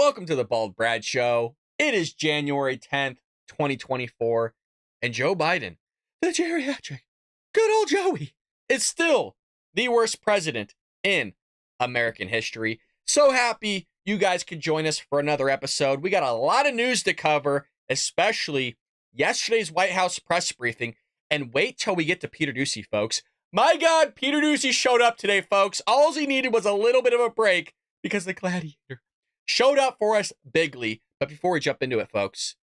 Welcome to the Bald Brad Show. It is January 10th, 2024, and Joe Biden, the geriatric, good old Joey, is still the worst president in American history. So happy you guys could join us for another episode. We got a lot of news to cover, especially yesterday's White House press briefing. And wait till we get to Peter Doocy, folks. My God, Peter Doocy showed up today, folks. All he needed was a little bit of a break because the Gladiator showed up for us bigly. But before we jump into it, folks,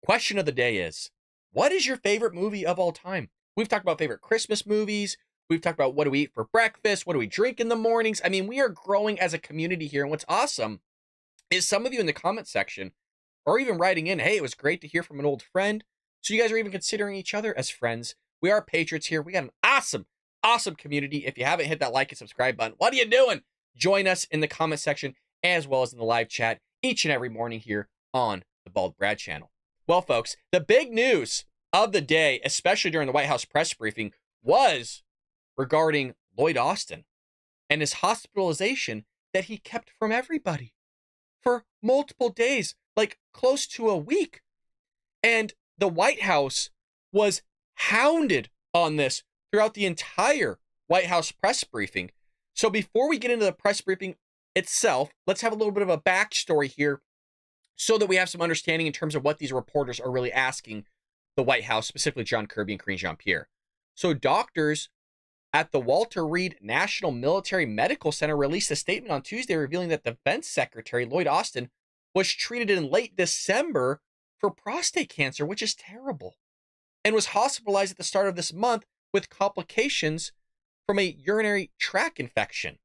question of the day is, what is your favorite movie of all time? We've talked about favorite Christmas movies. We've talked about what do we eat for breakfast? What do we drink in the mornings? I mean, we are growing as a community here. And what's awesome is some of you in the comment section are even writing in, hey, it was great to hear from an old friend. So you guys are even considering each other as friends. We are patriots here. We got an awesome community. If you haven't hit that like and subscribe button, what are you doing? Join us in the comment section as well as in the live chat each and every morning here on the Bald Brad channel. Well, folks, the big news of the day, especially during the White House press briefing, was regarding Lloyd Austin and his hospitalization that he kept from everybody for multiple days, like close to a week. And the White House was hounded on this throughout the entire White House press briefing. So before we get into the press briefing itself, let's have a little bit of a backstory here so that we have some understanding in terms of what these reporters are really asking the White House, specifically John Kirby and Karine Jean-Pierre. So doctors at the Walter Reed National Military Medical Center released a statement on Tuesday revealing that Defense Secretary Lloyd Austin was treated in late December for prostate cancer, which is terrible, and was hospitalized at the start of this month with complications from a urinary tract infection.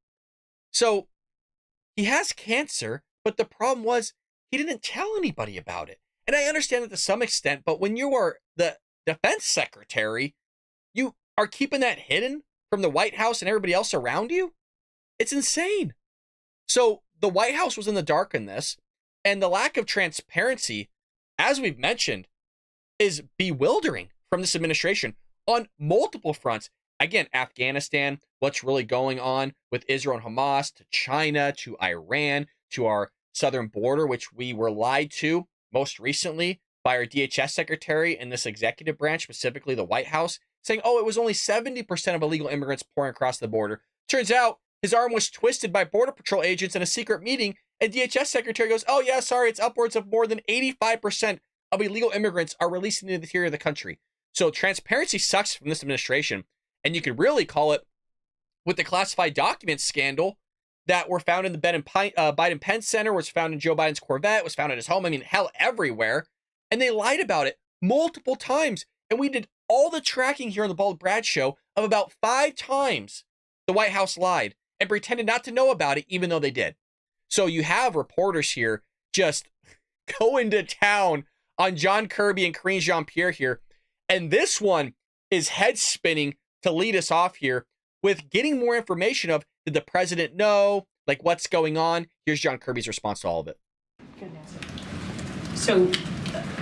So he has cancer, but the problem was he didn't tell anybody about it. And I understand that to some extent, but when you are the defense secretary, you are keeping that hidden from the White House and everybody else around you? It's insane. So the White House was in the dark in this, and the lack of transparency, as we've mentioned, is bewildering from this administration on multiple fronts. Again, Afghanistan, what's really going on with Israel and Hamas, to China, to Iran, to our southern border, which we were lied to most recently by our DHS secretary and this executive branch, specifically the White House, saying, oh, it was only 70% of illegal immigrants pouring across the border. Turns out his arm was twisted by Border Patrol agents in a secret meeting, and DHS secretary goes, oh yeah, sorry, it's upwards of more than 85% of illegal immigrants are released into the interior of the country. So transparency sucks from this administration. And you could really call it with the classified documents scandal that were found in the Biden Pence Center, was found in Joe Biden's Corvette, was found at his home. I mean, hell, everywhere. And they lied about it multiple times. And we did all the tracking here on the Bald Brad Show of about 5 times the White House lied and pretended not to know about it, even though they did. So you have reporters here just going to town on John Kirby and Karine Jean-Pierre here. And this one is head spinning to lead us off here with getting more information of, did the president know, like what's going on? Here's John Kirby's response to all of it. Goodness. So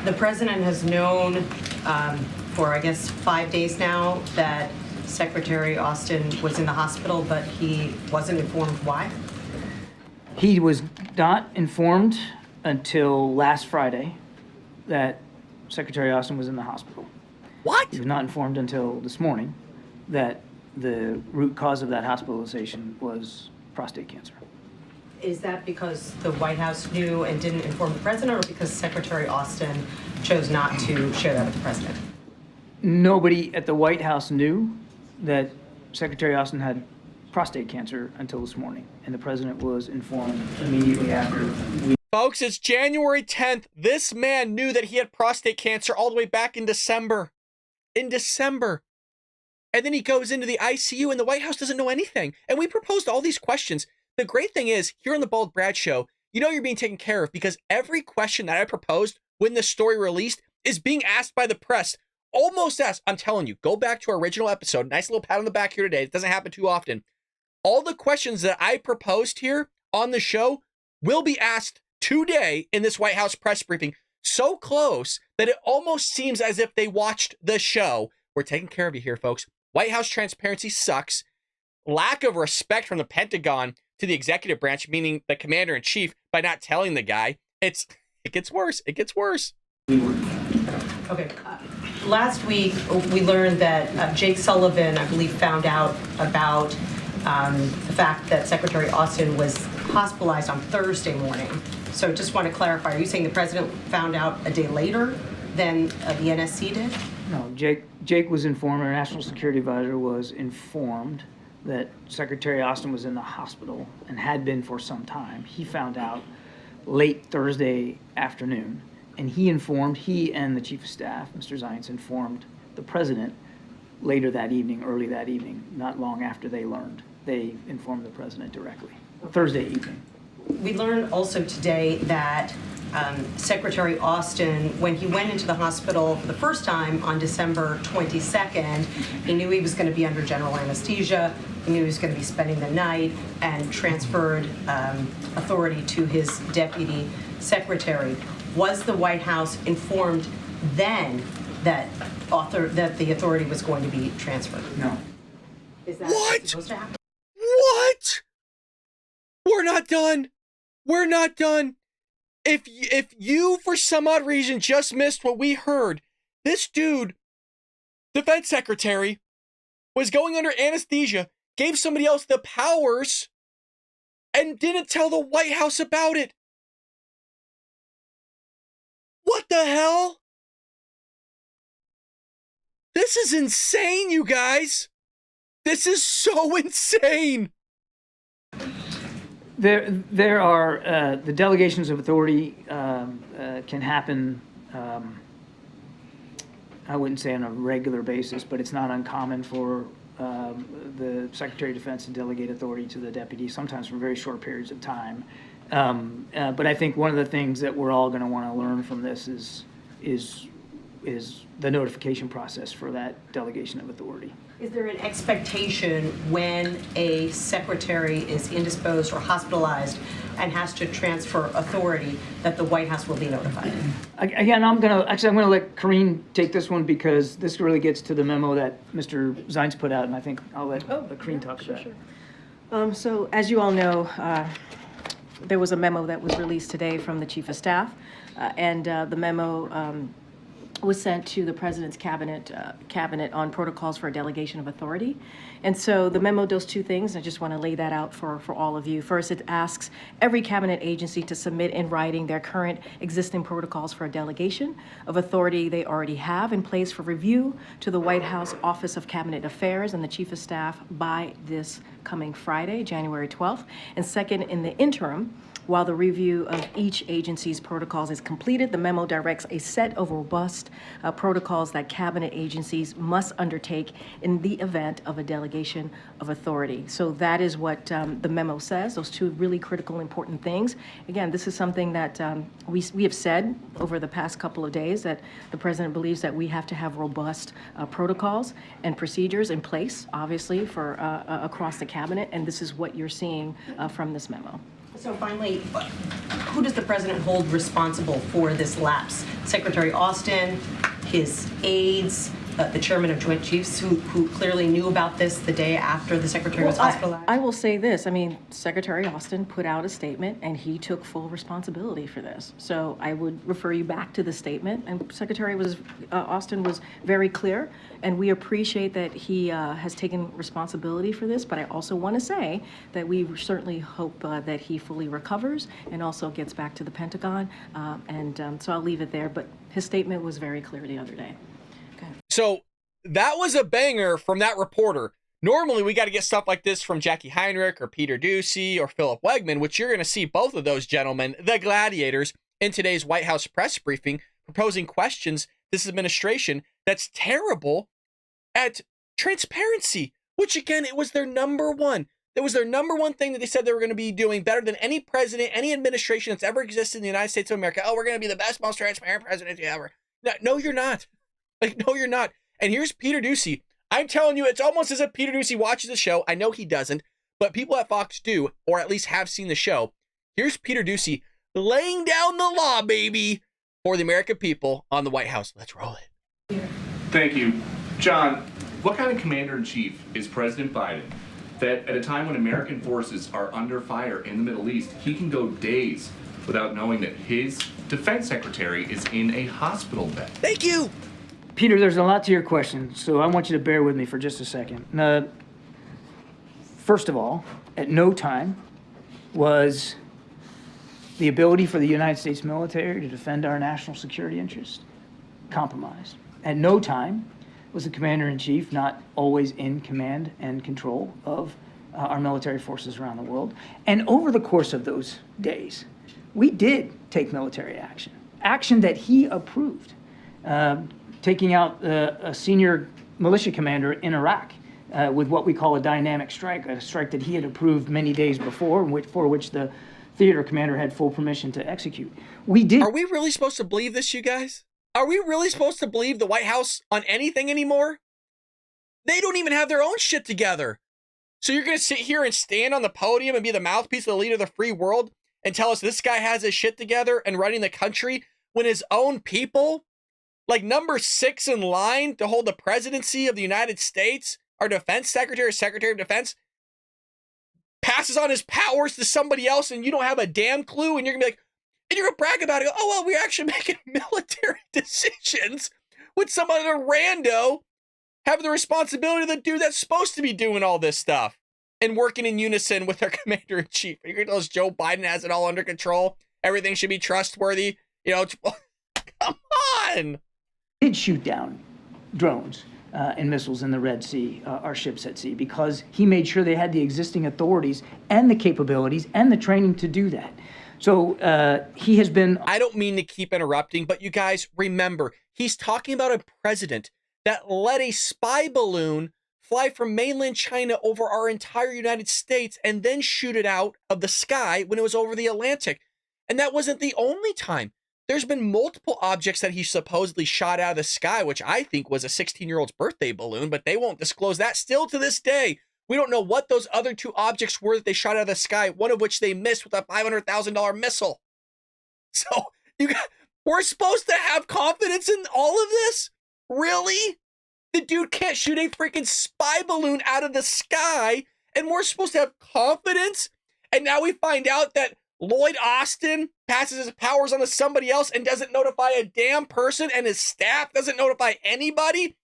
the president has known for, I guess, 5 days now that Secretary Austin was in the hospital, but he wasn't informed why? He was not informed until last Friday that Secretary Austin was in the hospital. What? He was not informed until this morning that the root cause of that hospitalization was prostate cancer. Is that because the White House knew and didn't inform the president, or because Secretary Austin chose not to share that with the president? Nobody at the White House knew that Secretary Austin had prostate cancer until this morning, and the president was informed immediately after. Folks, it's January 10th. This man knew that he had prostate cancer all the way back in December. And then he goes into the ICU and the White House doesn't know anything. And we proposed all these questions. The great thing is, here on the Bald Brad Show, you know you're being taken care of because every question that I proposed when the story released is being asked by the press. Almost asked. I'm telling you, go back to our original episode. Nice little pat on the back here today. It doesn't happen too often. All the questions that I proposed here on the show will be asked today in this White House press briefing. So close that it almost seems as if they watched the show. We're taking care of you here, folks. White House transparency sucks. Lack of respect from the Pentagon to the executive branch, meaning the commander in chief, by not telling the guy. It gets worse. It gets worse. Okay. Last week, we learned that Jake Sullivan, I believe, found out about the fact that Secretary Austin was hospitalized on Thursday morning. So just want to clarify, are you saying the president found out a day later than the NSC did? No, Jake was informed, our national security advisor was informed that Secretary Austin was in the hospital and had been for some time. He found out late Thursday afternoon, and he and the chief of staff, Mr. Zients, informed the president later that evening, early that evening, not long after they learned. They informed the president directly, Thursday evening. We learned also today that Secretary Austin, when he went into the hospital for the first time on December 22nd, he knew he was going to be under general anesthesia. He knew he was going to be spending the night, and transferred authority to his deputy secretary. Was the White House informed then that the authority was going to be transferred? No. Is that What? supposed to happen? What? We're not done. We're not done. If you, for some odd reason, just missed what we heard, this dude, Defense Secretary, was going under anesthesia, gave somebody else the powers, and didn't tell the White House about it. What the hell? This is insane, you guys. This is so insane. There are the delegations of authority can happen. I wouldn't say on a regular basis, but it's not uncommon for the Secretary of Defense to delegate authority to the deputy, sometimes for very short periods of time. But I think one of the things that we're all going to want to learn from this is the notification process for that delegation of authority. Is there an expectation when a secretary is indisposed or hospitalized and has to transfer authority that the White House will be notified? Again, I'm going to let Karine take this one, because this really gets to the memo that Mr. Zients put out, and I think I'll let Karine talk about it. So as you all know, there was a memo that was released today from the Chief of Staff, and the memo was sent to the President's cabinet on protocols for a delegation of authority. And so the memo does two things. I just want to lay that out for all of you. First, it asks every cabinet agency to submit in writing their current existing protocols for a delegation of authority they already have in place for review to the White House Office of Cabinet Affairs and the Chief of Staff by this coming Friday, January 12th. And second, in the interim, while the review of each agency's protocols is completed, the memo directs a set of robust protocols that cabinet agencies must undertake in the event of a delegation of authority. So that is what the memo says, those two really critical, important things. Again, this is something that we have said over the past couple of days, that the President believes that we have to have robust protocols and procedures in place, obviously, for across the cabinet, and this is what you're seeing from this memo. So finally, who does the president hold responsible for this lapse? Secretary Austin, his aides, the chairman of Joint Chiefs, who clearly knew about this the day after the secretary was hospitalized? I will say this. I mean, Secretary Austin put out a statement, and he took full responsibility for this. So I would refer you back to the statement. And Secretary Austin was very clear, and we appreciate that he has taken responsibility for this. But I also want to say that we certainly hope that he fully recovers and also gets back to the Pentagon. So I'll leave it there. But his statement was very clear the other day. So that was a banger from that reporter. Normally, we got to get stuff like this from Jackie Heinrich or Peter Doocy or Philip Wegman, which you're going to see both of those gentlemen, the gladiators, in today's White House press briefing, proposing questions to this administration that's terrible at transparency, which, again, it was their number one. That was their number one thing that they said they were going to be doing better than any president, any administration that's ever existed in the United States of America. Oh, we're going to be the best, most transparent president ever. No, you're not. No, you're not. And here's Peter Doocy. I'm telling you, it's almost as if Peter Doocy watches the show. I know he doesn't, but people at Fox do, or at least have seen the show. Here's Peter Doocy laying down the law, baby, for the American people on the White House. Let's roll it. Thank you. John, what kind of commander-in-chief is President Biden that at a time when American forces are under fire in the Middle East, he can go days without knowing that his defense secretary is in a hospital bed. Thank you. Peter, there's a lot to your question, so I want you to bear with me for just a second. First of all, at no time was the ability for the United States military to defend our national security interests compromised. At no time was the commander-in-chief not always in command and control of our military forces around the world. And over the course of those days, we did take military action that he approved, taking out a senior militia commander in Iraq with what we call a dynamic strike, a strike that he had approved many days before, for which the theater commander had full permission to execute. We did. Are we really supposed to believe this, you guys? Are we really supposed to believe the White House on anything anymore? They don't even have their own shit together. So you're going to sit here and stand on the podium and be the mouthpiece of the leader of the free world and tell us this guy has his shit together and running the country when his own people, like number 6 in line to hold the presidency of the United States, our defense secretary, secretary of defense, passes on his powers to somebody else and you don't have a damn clue, and you're going to be like, and you're going to brag about it. Oh, well, we're actually making military decisions with some other rando having the responsibility of the dude that's supposed to be doing all this stuff and working in unison with our commander-in-chief. You're going to tell us Joe Biden has it all under control? Everything should be trustworthy? You know, come on. Did shoot down drones and missiles in the Red Sea, our ships at sea, because he made sure they had the existing authorities and the capabilities and the training to do that. So he has been... I don't mean to keep interrupting, but you guys remember, he's talking about a president that let a spy balloon fly from mainland China over our entire United States and then shoot it out of the sky when it was over the Atlantic. And that wasn't the only time. There's been multiple objects that he supposedly shot out of the sky, which I think was a 16-year-old's birthday balloon, but they won't disclose that still to this day. We don't know what those other 2 objects were that they shot out of the sky, one of which they missed with a $500,000 missile. So we're supposed to have confidence in all of this? Really? The dude can't shoot a freaking spy balloon out of the sky, and we're supposed to have confidence? And now we find out that Lloyd Austin passes his powers on to somebody else and doesn't notify a damn person, and his staff doesn't notify anybody?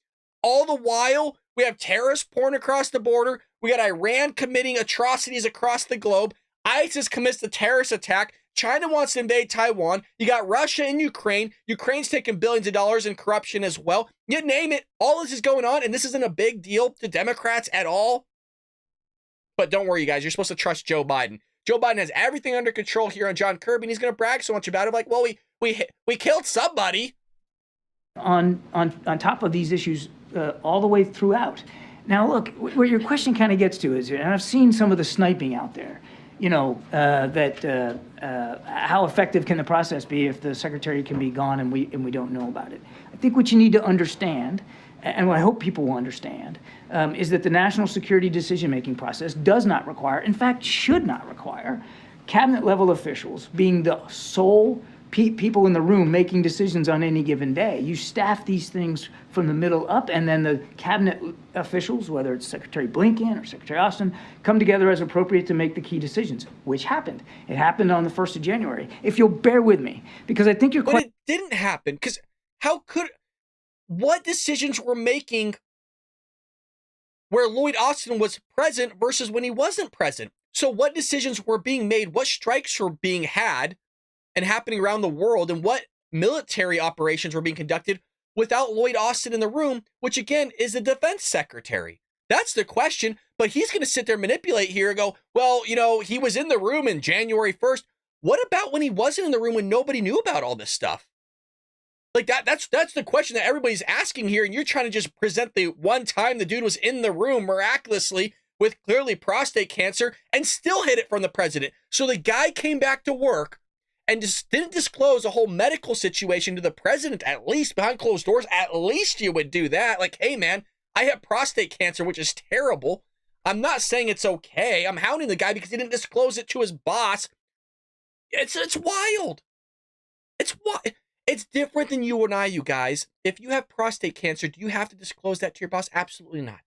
All the while, we have terrorists pouring across the border. We got Iran committing atrocities across the globe. ISIS commits the terrorist attack. China wants to invade Taiwan. You got Russia and Ukraine. Ukraine's taking billions of dollars in corruption as well. You name it. All this is going on, and this isn't a big deal to Democrats at all. But don't worry, you guys. You're supposed to trust Joe Biden. Joe Biden has everything under control here on John Kirby, and he's going to brag so much about it. Like, well, we killed somebody. On top of these issues all the way throughout. Now, look, where your question kind of gets to is, and I've seen some of the sniping out there, you know, how effective can the process be if the secretary can be gone and we don't know about it? I think what you need to understand, and what I hope people will understand, is that the national security decision-making process does not require, in fact, should not require, cabinet-level officials being the sole people in the room making decisions on any given day. You staff these things from the middle up, and then the cabinet officials, whether it's Secretary Blinken or Secretary Austin, come together as appropriate to make the key decisions, which happened. It happened on the 1st of January. If you'll bear with me, because I think you're But it didn't happen, because what decisions were making where Lloyd Austin was present versus when he wasn't present? So what decisions were being made? What strikes were being had and happening around the world, and what military operations were being conducted without Lloyd Austin in the room, which again is the defense secretary? That's the question. But he's going to sit there and manipulate here and go, well, you know, he was in the room in January 1st. What about when he wasn't in the room when nobody knew about all this stuff? Like that's the question that everybody's asking here, and you're trying to just present the one time the dude was in the room miraculously with clearly prostate cancer and still hid it from the president. So the guy came back to work and just didn't disclose a whole medical situation to the president, at least behind closed doors. At least you would do that. Like, hey, man, I have prostate cancer, which is terrible. I'm not saying it's okay. I'm hounding the guy because he didn't disclose it to his boss. It's wild. It's different than you and I, you guys. If you have prostate cancer, do you have to disclose that to your boss? Absolutely not.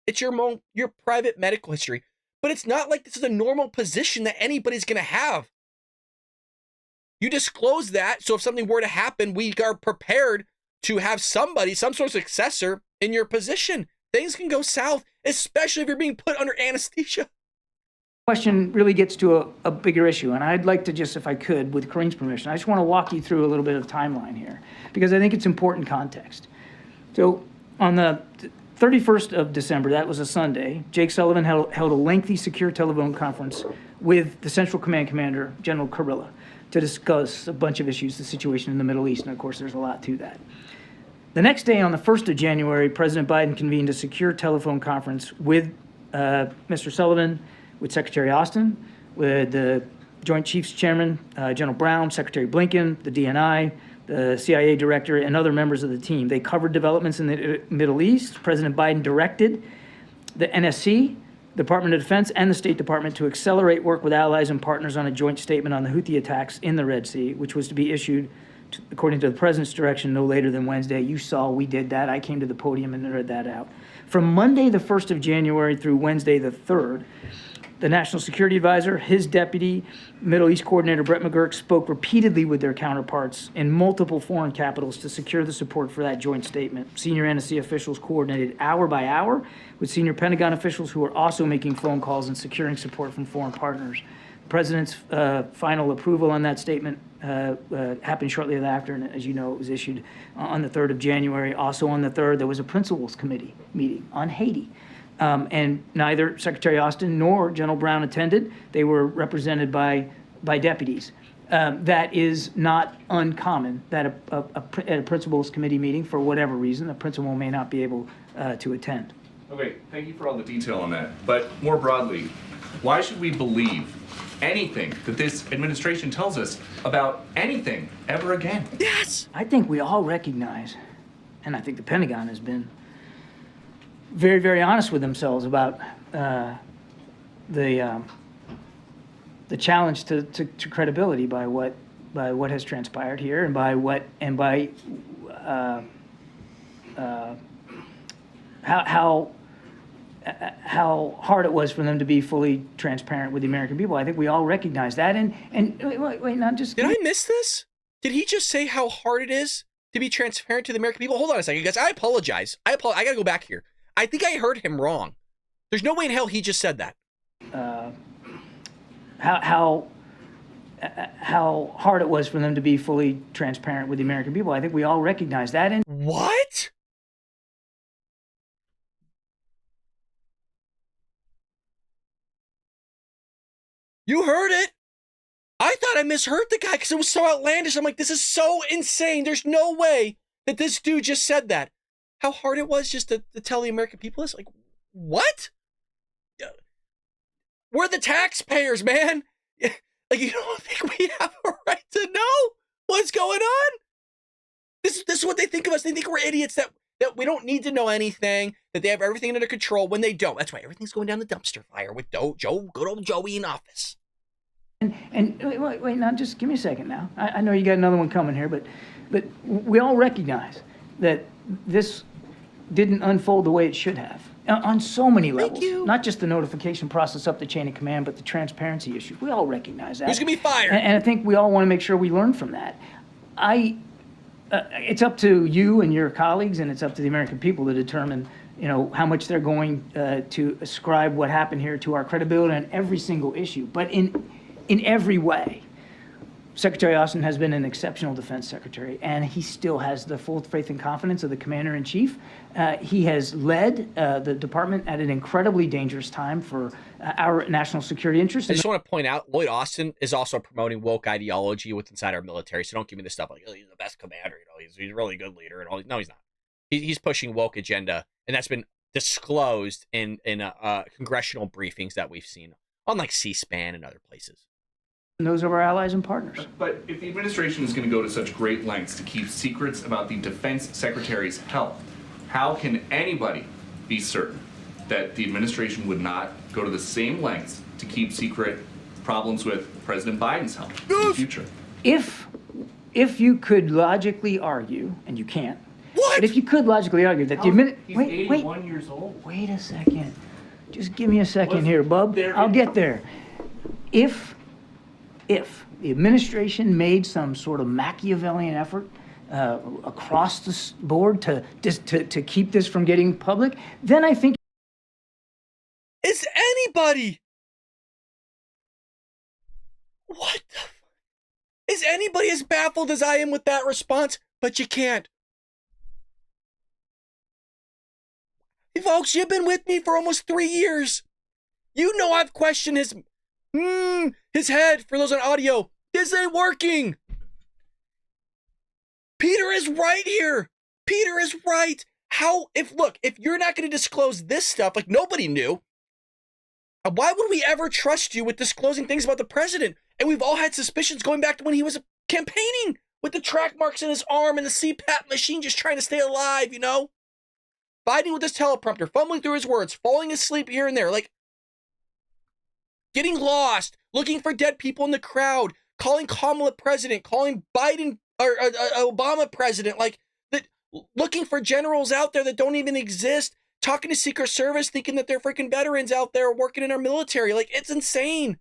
It's your private medical history. But it's not like this is a normal position that anybody's going to have. You disclose that, so if something were to happen, we are prepared to have somebody, some sort of successor in your position. Things can go south, especially if you're being put under anesthesia. Question really gets to a bigger issue, and I'd like to just, if I could, with Corinne's permission, I just want to walk you through a little bit of timeline here, because I think it's important context. So on the 31st of December, that was a Sunday, Jake Sullivan held a lengthy secure telephone conference with the Central Command Commander, General Kurilla, to discuss a bunch of issues, the situation in the Middle East, and of course there's a lot to that. The next day, on the 1st of January, President Biden convened a secure telephone conference with Mr. Sullivan, with Secretary Austin, with the Joint Chiefs Chairman, General Brown, Secretary Blinken, the DNI, the CIA director, and other members of the team. They covered developments in the Middle East. President Biden directed the NSC, Department of Defense, and the State Department to accelerate work with allies and partners on a joint statement on the Houthi attacks in the Red Sea, which was to be issued, according to the President's direction, no later than Wednesday. You saw we did that. I came to the podium and read that out. From Monday, the 1st of January, through Wednesday, the 3rd, the National Security Advisor, his deputy, Middle East Coordinator Brett McGurk, spoke repeatedly with their counterparts in multiple foreign capitals to secure the support for that joint statement. Senior NSC officials coordinated hour by hour with senior Pentagon officials who are also making phone calls and securing support from foreign partners. The President's final approval on that statement happened shortly thereafter, and as you know, it was issued on the 3rd of January. Also on the 3rd, there was a Principals Committee meeting on Haiti. And neither Secretary Austin nor General Brown attended. They were represented by deputies. That is not uncommon, that at a principals committee meeting, for whatever reason, the principal may not be able to attend. Okay, thank you for all the detail on that. But more broadly, why should we believe anything that this administration tells us about anything ever again? Yes! I think we all recognize, and I think the Pentagon has been very, very honest with themselves about the challenge to credibility by what has transpired here, and by how hard it was for them to be fully transparent with the American people. I think we all recognize that. And wait, not just. Did I miss this? Did he just say how hard it is to be transparent to the American people? Hold on a second, guys. I apologize. I gotta go back here. I think I heard him wrong. There's no way in hell he just said that. How hard it was for them to be fully transparent with the American people. I think we all recognize that. And what? You heard it. I thought I misheard the guy because it was so outlandish. I'm like, this is so insane. There's no way that this dude just said that. How hard it was just to tell the American people this? Like, what? We're the taxpayers, man. Like, you don't think we have a right to know what's going on? This is what they think of us. They think we're idiots, that we don't need to know anything, that they have everything under control when they don't. That's why everything's going down the dumpster fire with good old Joey in office. And wait, now just give me a second now. I know you got another one coming here, but we all recognize that this didn't unfold the way it should have on so many levels. Thank you. Not just the notification process up the chain of command, but the transparency issue. We all recognize that. Who's gonna be fired? And I think we all want to make sure we learn from that. It's up to you and your colleagues, and it's up to the American people to determine, how much they're going to ascribe what happened here to our credibility on every single issue. But in every way, Secretary Austin has been an exceptional defense secretary, and he still has the full faith and confidence of the commander-in-chief. He has led the department at an incredibly dangerous time for our national security interests. I just want to point out, Lloyd Austin is also promoting woke ideology inside our military, so don't give me this stuff like, oh, he's the best commander, he's a really good leader, and all. No, he's not. He's pushing woke agenda, and that's been disclosed in congressional briefings that we've seen on like C-SPAN and other places. And those of our allies and partners. But if the administration is going to go to such great lengths to keep secrets about the defense secretary's health, how can anybody be certain that the administration would not go to the same lengths to keep secret problems with President Biden's health in the future? If you could logically argue, and you can't, What? But if you could logically argue that the He's 81 years old. Wait a second. Just give me a second Wasn't here, bub. there- I'll get there. If the administration made some sort of Machiavellian effort across the board to keep this from getting public, then I think. Is anybody? What the? Is anybody as baffled as I am with that response? But you can't. Folks, you've been with me for almost 3 years. You know I've questioned his head. For those on audio, this ain't working. Peter is right here. Peter is right. If you're not going to disclose this stuff, like nobody knew, why would we ever trust you with disclosing things about the president? And we've all had suspicions going back to when he was campaigning with the track marks in his arm and the CPAP machine just trying to stay alive, you know? Biden with his teleprompter, fumbling through his words, falling asleep here and there, like getting lost, looking for dead people in the crowd, calling Kamala president, calling Biden or Obama president, like that, looking for generals out there that don't even exist, talking to Secret Service, thinking that they're freaking veterans out there working in our military. Like, it's insane.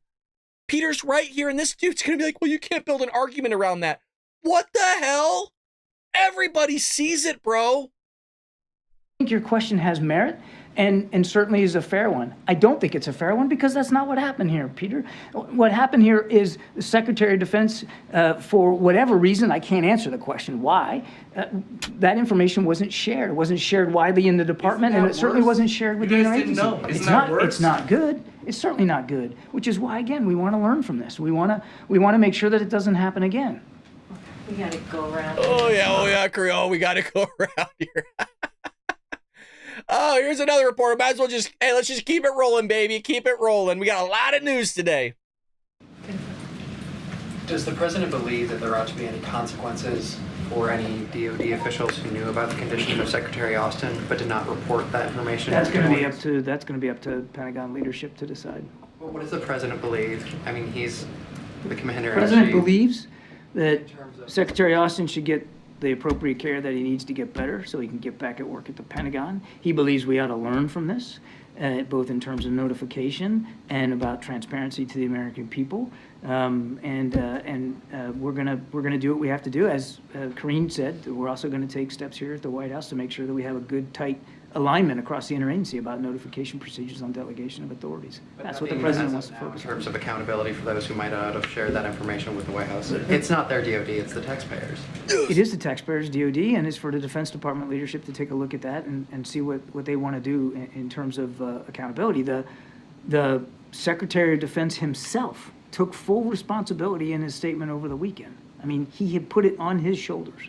Peter's right here, and this dude's gonna be like, well, you can't build an argument around that. What the hell? Everybody sees it, bro. I think your question has merit and certainly is a fair one. I don't think it's a fair one because that's not what happened here, Peter. What happened here is the Secretary of Defense, for whatever reason, I can't answer the question why, that information wasn't shared. It wasn't shared widely in the department, and it certainly wasn't shared with the You guys interagency. didn't know. It's Isn't that not. worse? It's not good. It's certainly not good. Which is why, again, we want to learn from this. We want to make sure that it doesn't happen again. We gotta go around. Oh yeah, Creole. We gotta go around here. Oh, here's another reporter. Might as well let's just keep it rolling, baby. Keep it rolling. We got a lot of news today. Does the president believe that there ought to be any consequences for any DoD officials who knew about the condition of Secretary Austin but did not report that information? That's going to be up to Pentagon leadership to decide. Well, what does the president believe? I mean, he's the commander The president in chief. believes that In terms of- Secretary Austin should get the appropriate care that he needs to get better so he can get back at work at the Pentagon. He believes we ought to learn from this, both in terms of notification and about transparency to the American people. We're gonna do what we have to do. As Karine said, we're also going to take steps here at the White House to make sure that we have a good, tight alignment across the interagency about notification procedures on delegation of authorities. But That's what the nothing president as wants of to now focus in on. terms of accountability for those who might not have shared that information with the White House. It's not their DoD, it's the taxpayers. It is the taxpayers' DoD, and it's for the Defense Department leadership to take a look at that and see what they want to do in terms of accountability. The Secretary of Defense himself took full responsibility in his statement over the weekend. I mean, he had put it on his shoulders.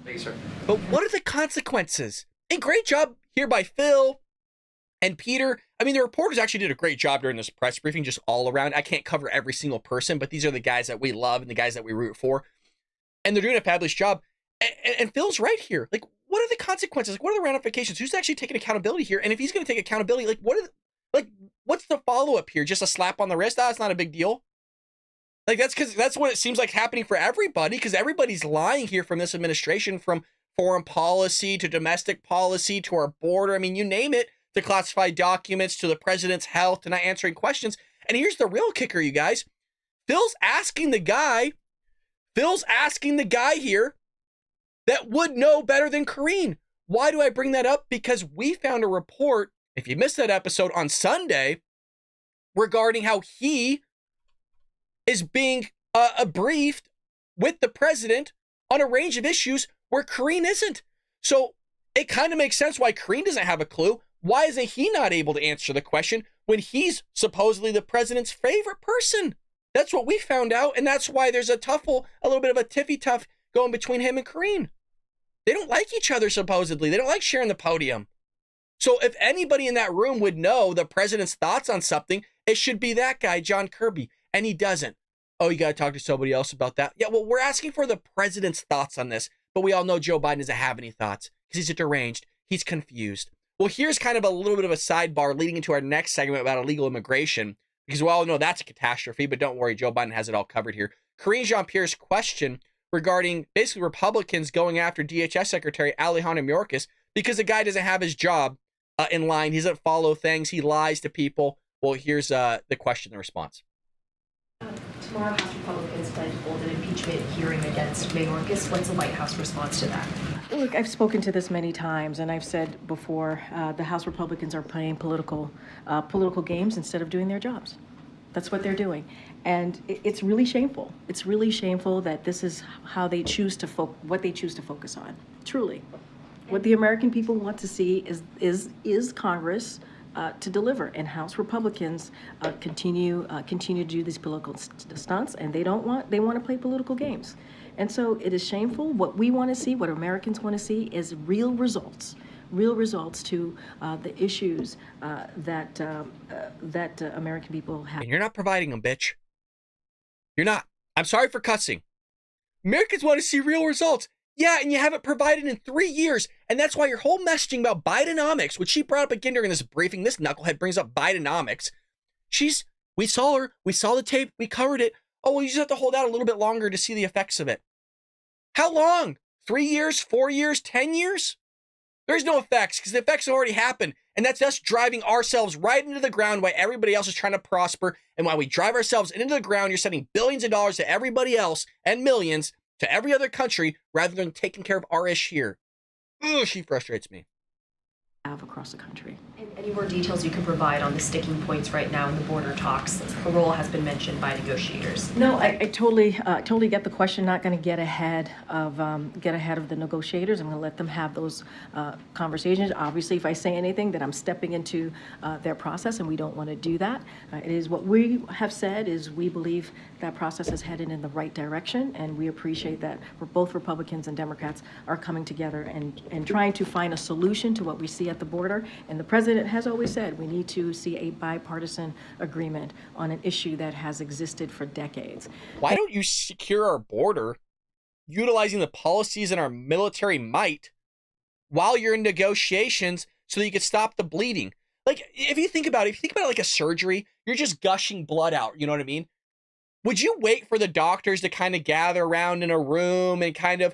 Thank you, sir. But what are the consequences? And great job here by Phil and Peter. I mean, the reporters actually did a great job during this press briefing, just all around. I can't cover every single person, but these are the guys that we love and the guys that we root for. And they're doing a fabulous job. And Phil's right here. Like, what are the consequences? Like, what are the ramifications? Who's actually taking accountability here? And if he's going to take accountability, like, what's the follow-up here? Just a slap on the wrist? It's not a big deal. Like, that's what it seems like happening for everybody, because everybody's lying here from this administration, from foreign policy to domestic policy to our border. I mean, you name it, to classified documents, to the president's health, to not answering questions. And here's the real kicker, you guys. Phil's asking the guy here that would know better than Karine. Why do I bring that up? Because we found a report, if you missed that episode on Sunday, regarding how he is being briefed with the president on a range of issues where Karine isn't. So it kind of makes sense why Karine doesn't have a clue. Why isn't he not able to answer the question when he's supposedly the president's favorite person? That's what we found out, and that's why there's a little bit of a tiffy-tuff going between him and Karine. They don't like each other, supposedly. They don't like sharing the podium. So if anybody in that room would know the president's thoughts on something, it should be that guy, John Kirby, and he doesn't. Oh, you got to talk to somebody else about that? Yeah, well, we're asking for the president's thoughts on this, but we all know Joe Biden doesn't have any thoughts because he's deranged. He's confused. Well, here's kind of a little bit of a sidebar leading into our next segment about illegal immigration, because we all know that's a catastrophe, but don't worry, Joe Biden has it all covered here. Karine Jean-Pierre's question regarding basically Republicans going after DHS Secretary Alejandro Mayorkas because the guy doesn't have his job in line. He doesn't follow things. He lies to people. Well, here's the question, the response. Tomorrow, House Republicans plan to hold an impeachment hearing against Mayorkas. What's the White House response to that? Look, I've spoken to this many times, and I've said before, the House Republicans are playing political games instead of doing their jobs. That's what they're doing. And it's really shameful. It's really shameful that this is how they choose to what they choose to focus on. Truly. What the American people want to see is Congress to deliver, and House Republicans continue to do these political stunts, and they want to play political games. And so it is shameful. What we want to see, what Americans want to see, is real results to the issues that American people have. And you're not providing them, bitch. You're not. I'm sorry for cussing. Americans want to see real results. Yeah, and you haven't provided in 3 years. And that's why your whole messaging about Bidenomics, which she brought up again during this briefing, this knucklehead brings up Bidenomics. We saw her, we saw the tape, we covered it. Oh, well, you just have to hold out a little bit longer to see the effects of it. How long? 3 years, 4 years, 10 years? There's no effects because the effects have already happened. And that's us driving ourselves right into the ground while everybody else is trying to prosper. And while we drive ourselves into the ground, you're sending billions of dollars to everybody else and millions to every other country rather than taking care of our ish here. Ugh, she frustrates me. Across the country. And any more details you can provide on the sticking points right now in the border talks? Parole has been mentioned by negotiators. No, I totally get the question. Not going to get ahead of the negotiators. I'm going to let them have those conversations. Obviously, if I say anything, then I'm stepping into their process, and we don't want to do that. It is what we have said is we believe that process is headed in the right direction, and we appreciate that both Republicans and Democrats are coming together and trying to find a solution to what we see at the border. And the president has always said we need to see a bipartisan agreement on an issue that has existed for decades. Why don't you secure our border utilizing the policies and our military might while you're in negotiations so that you can stop the bleeding? Like, if you think about it like a surgery, you're just gushing blood out, you know what I mean? Would you wait for the doctors to kind of gather around in a room and kind of,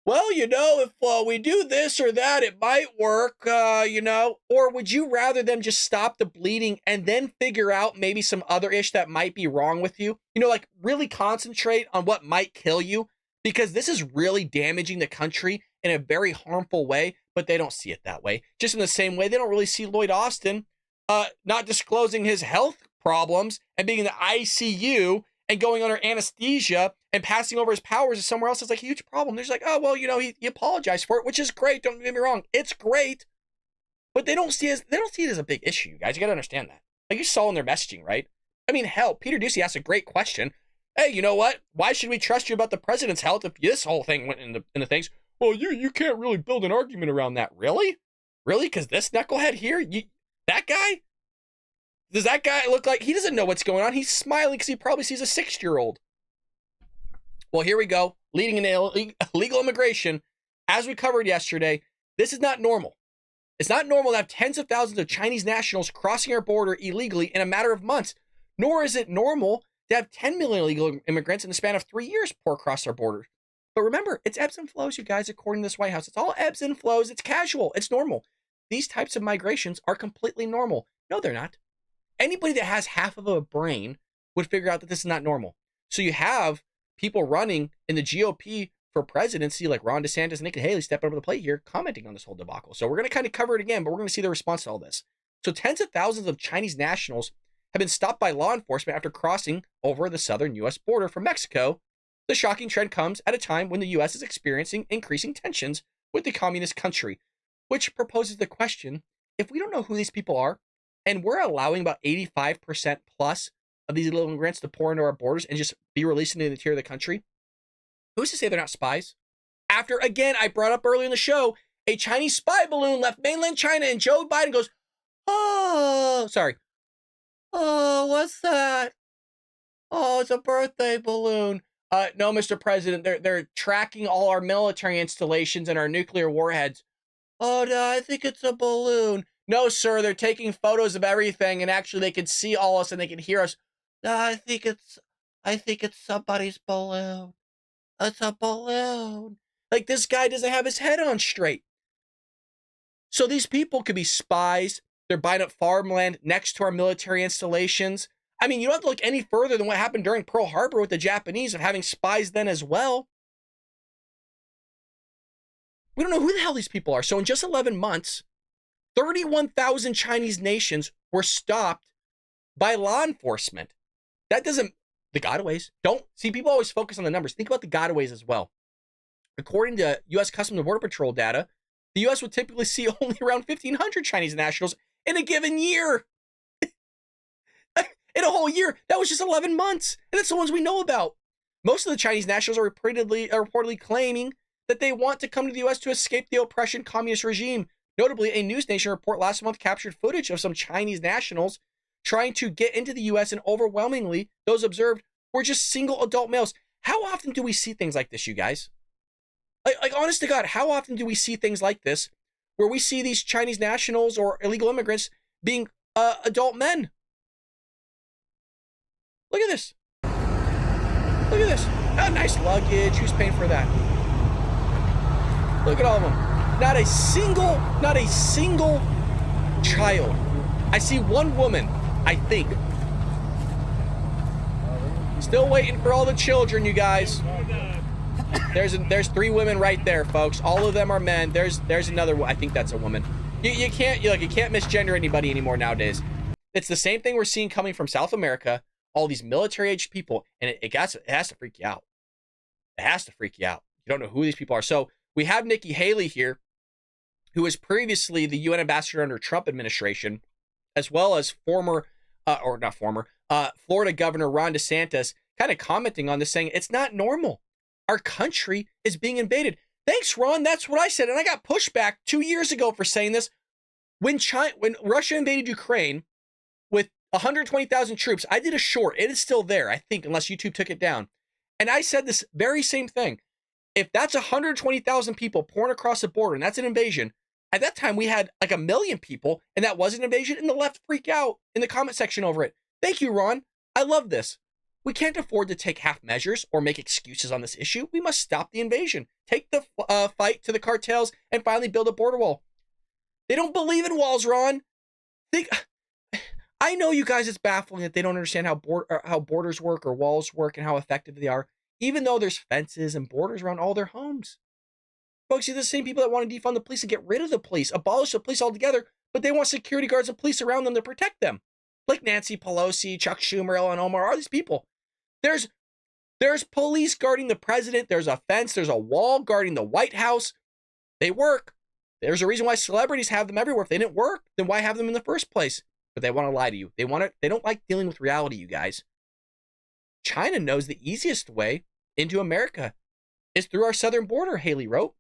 well, if we do this or that, it might work, or would you rather them just stop the bleeding and then figure out maybe some other ish that might be wrong with you? Like really concentrate on what might kill you, because this is really damaging the country in a very harmful way, but they don't see it that way. Just in the same way, they don't really see Lloyd Austin not disclosing his health problems and being in the ICU and going under anesthesia and passing over his powers to somewhere else is like a huge problem. They're just like, oh, well, he apologized for it, which is great. Don't get me wrong. It's great. But they don't see it as a big issue, guys. You got to understand that. Like you saw in their messaging, right? I mean, hell, Peter Doocy asked a great question. Hey, you know what? Why should we trust you about the president's health if this whole thing went into things? Well, you can't really build an argument around that. Really? Really? Because this knucklehead here, that guy? Does that guy look like he doesn't know what's going on? He's smiling because he probably sees a 6-year-old. Well, here we go. Leading in illegal immigration. As we covered yesterday, this is not normal. It's not normal to have tens of thousands of Chinese nationals crossing our border illegally in a matter of months. Nor is it normal to have 10 million illegal immigrants in the span of 3 years pour across our borders. But remember, it's ebbs and flows, you guys, according to this White House. It's all ebbs and flows. It's casual. It's normal. These types of migrations are completely normal. No, they're not. Anybody that has half of a brain would figure out that this is not normal. So you have people running in the GOP for presidency like Ron DeSantis and Nikki Haley stepping up to the plate here, commenting on this whole debacle. So we're going to kind of cover it again, but we're going to see the response to all this. So tens of thousands of Chinese nationals have been stopped by law enforcement after crossing over the southern U.S. border from Mexico. The shocking trend comes at a time when the U.S. is experiencing increasing tensions with the communist country, which proposes the question, if we don't know who these people are, and we're allowing about 85% plus of these illegal immigrants to pour into our borders and just be released into the interior of the country, who's to say they're not spies? After, again, I brought up earlier in the show, a Chinese spy balloon left mainland China and Joe Biden goes, oh, what's that? Oh, it's a birthday balloon. No, Mr. President, they're tracking all our military installations and our nuclear warheads. Oh, no, I think it's a balloon. No, sir, they're taking photos of everything, and actually they can see all us and they can hear us. No, I think it's somebody's balloon. It's a balloon. Like, this guy doesn't have his head on straight. So these people could be spies. They're buying up farmland next to our military installations. I mean, you don't have to look any further than what happened during Pearl Harbor with the Japanese of having spies then as well. We don't know who the hell these people are. So in just 11 months, 31,000 Chinese nations were stopped by law enforcement. That doesn't, the gotaways, don't, see, people always focus on the numbers. Think about the gotaways as well. According to U.S. Customs and Border Patrol data, the U.S. would typically see only around 1,500 Chinese nationals in a given year. In a whole year. That was just 11 months. And that's the ones we know about. Most of the Chinese nationals are reportedly claiming that they want to come to the U.S. to escape the oppression communist regime. Notably, a News Nation report last month captured footage of some Chinese nationals trying to get into the U.S. and overwhelmingly, those observed were just single adult males. How often do we see things like this, you guys? Like, honest to God, how often do we see things like this where we see these Chinese nationals or illegal immigrants being adult men? Look at this. Look at this. Oh, nice luggage. Who's paying for that? Look at all of them. Not a single child. I see one woman, I think. Still waiting for all the children, you guys. There's 3 women right there, folks. All of them are men. There's another one. I think that's a woman. You can't misgender anybody anymore nowadays. It's the same thing we're seeing coming from South America. All these military-aged people, and it has to freak you out. It has to freak you out. You don't know who these people are. So we have Nikki Haley here, who was previously the UN ambassador under Trump administration, as well as Florida Governor Ron DeSantis, kind of commenting on this, saying it's not normal. Our country is being invaded. Thanks, Ron. That's what I said, and I got pushback 2 years ago for saying this. When Russia invaded Ukraine with 120,000 troops, I did a short. It is still there, I think, unless YouTube took it down. And I said this very same thing. If that's 120,000 people pouring across the border, and that's an invasion, at that time we had like 1 million people, and that was an invasion, and the left freak out in the comment section over it. Thank you, Ron. I love this. We can't afford to take half measures or make excuses on this issue. We must stop the invasion, take the fight to the cartels, and finally build a border wall. They don't believe in walls, Ron. I know you guys, it's baffling that they don't understand how borders work or walls work and how effective they are, even though there's fences and borders around all their homes. Folks, you're the same people that want to defund the police and get rid of the police, abolish the police altogether, but they want security guards and police around them to protect them. Like Nancy Pelosi, Chuck Schumer, Ilhan Omar, all these people. There's police guarding the president. There's a fence. There's a wall guarding the White House. They work. There's a reason why celebrities have them everywhere. If they didn't work, then why have them in the first place? But they want to lie to you. They don't like dealing with reality, you guys. China knows the easiest way into America is through our southern border, Haley wrote.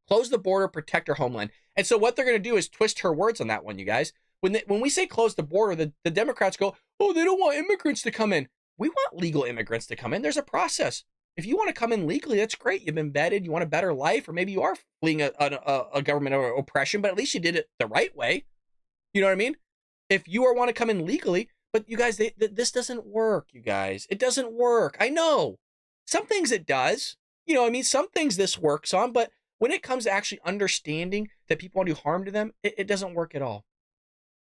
Close the border, protect our homeland. And so what they're going to do is twist her words on that one, you guys. When we say close the border, the Democrats go, oh, they don't want immigrants to come in. We want legal immigrants to come in. There's a process. If you want to come in legally, that's great. You've been vetted. You want a better life, or maybe you are fleeing a government or oppression, but at least you did it the right way. You know what I mean? If you want to come in legally, but you guys, this doesn't work, you guys. It doesn't work. I know. Some things it does. You know what I mean? Some things this works on, but when it comes to actually understanding that people want to do harm to them, it doesn't work at all.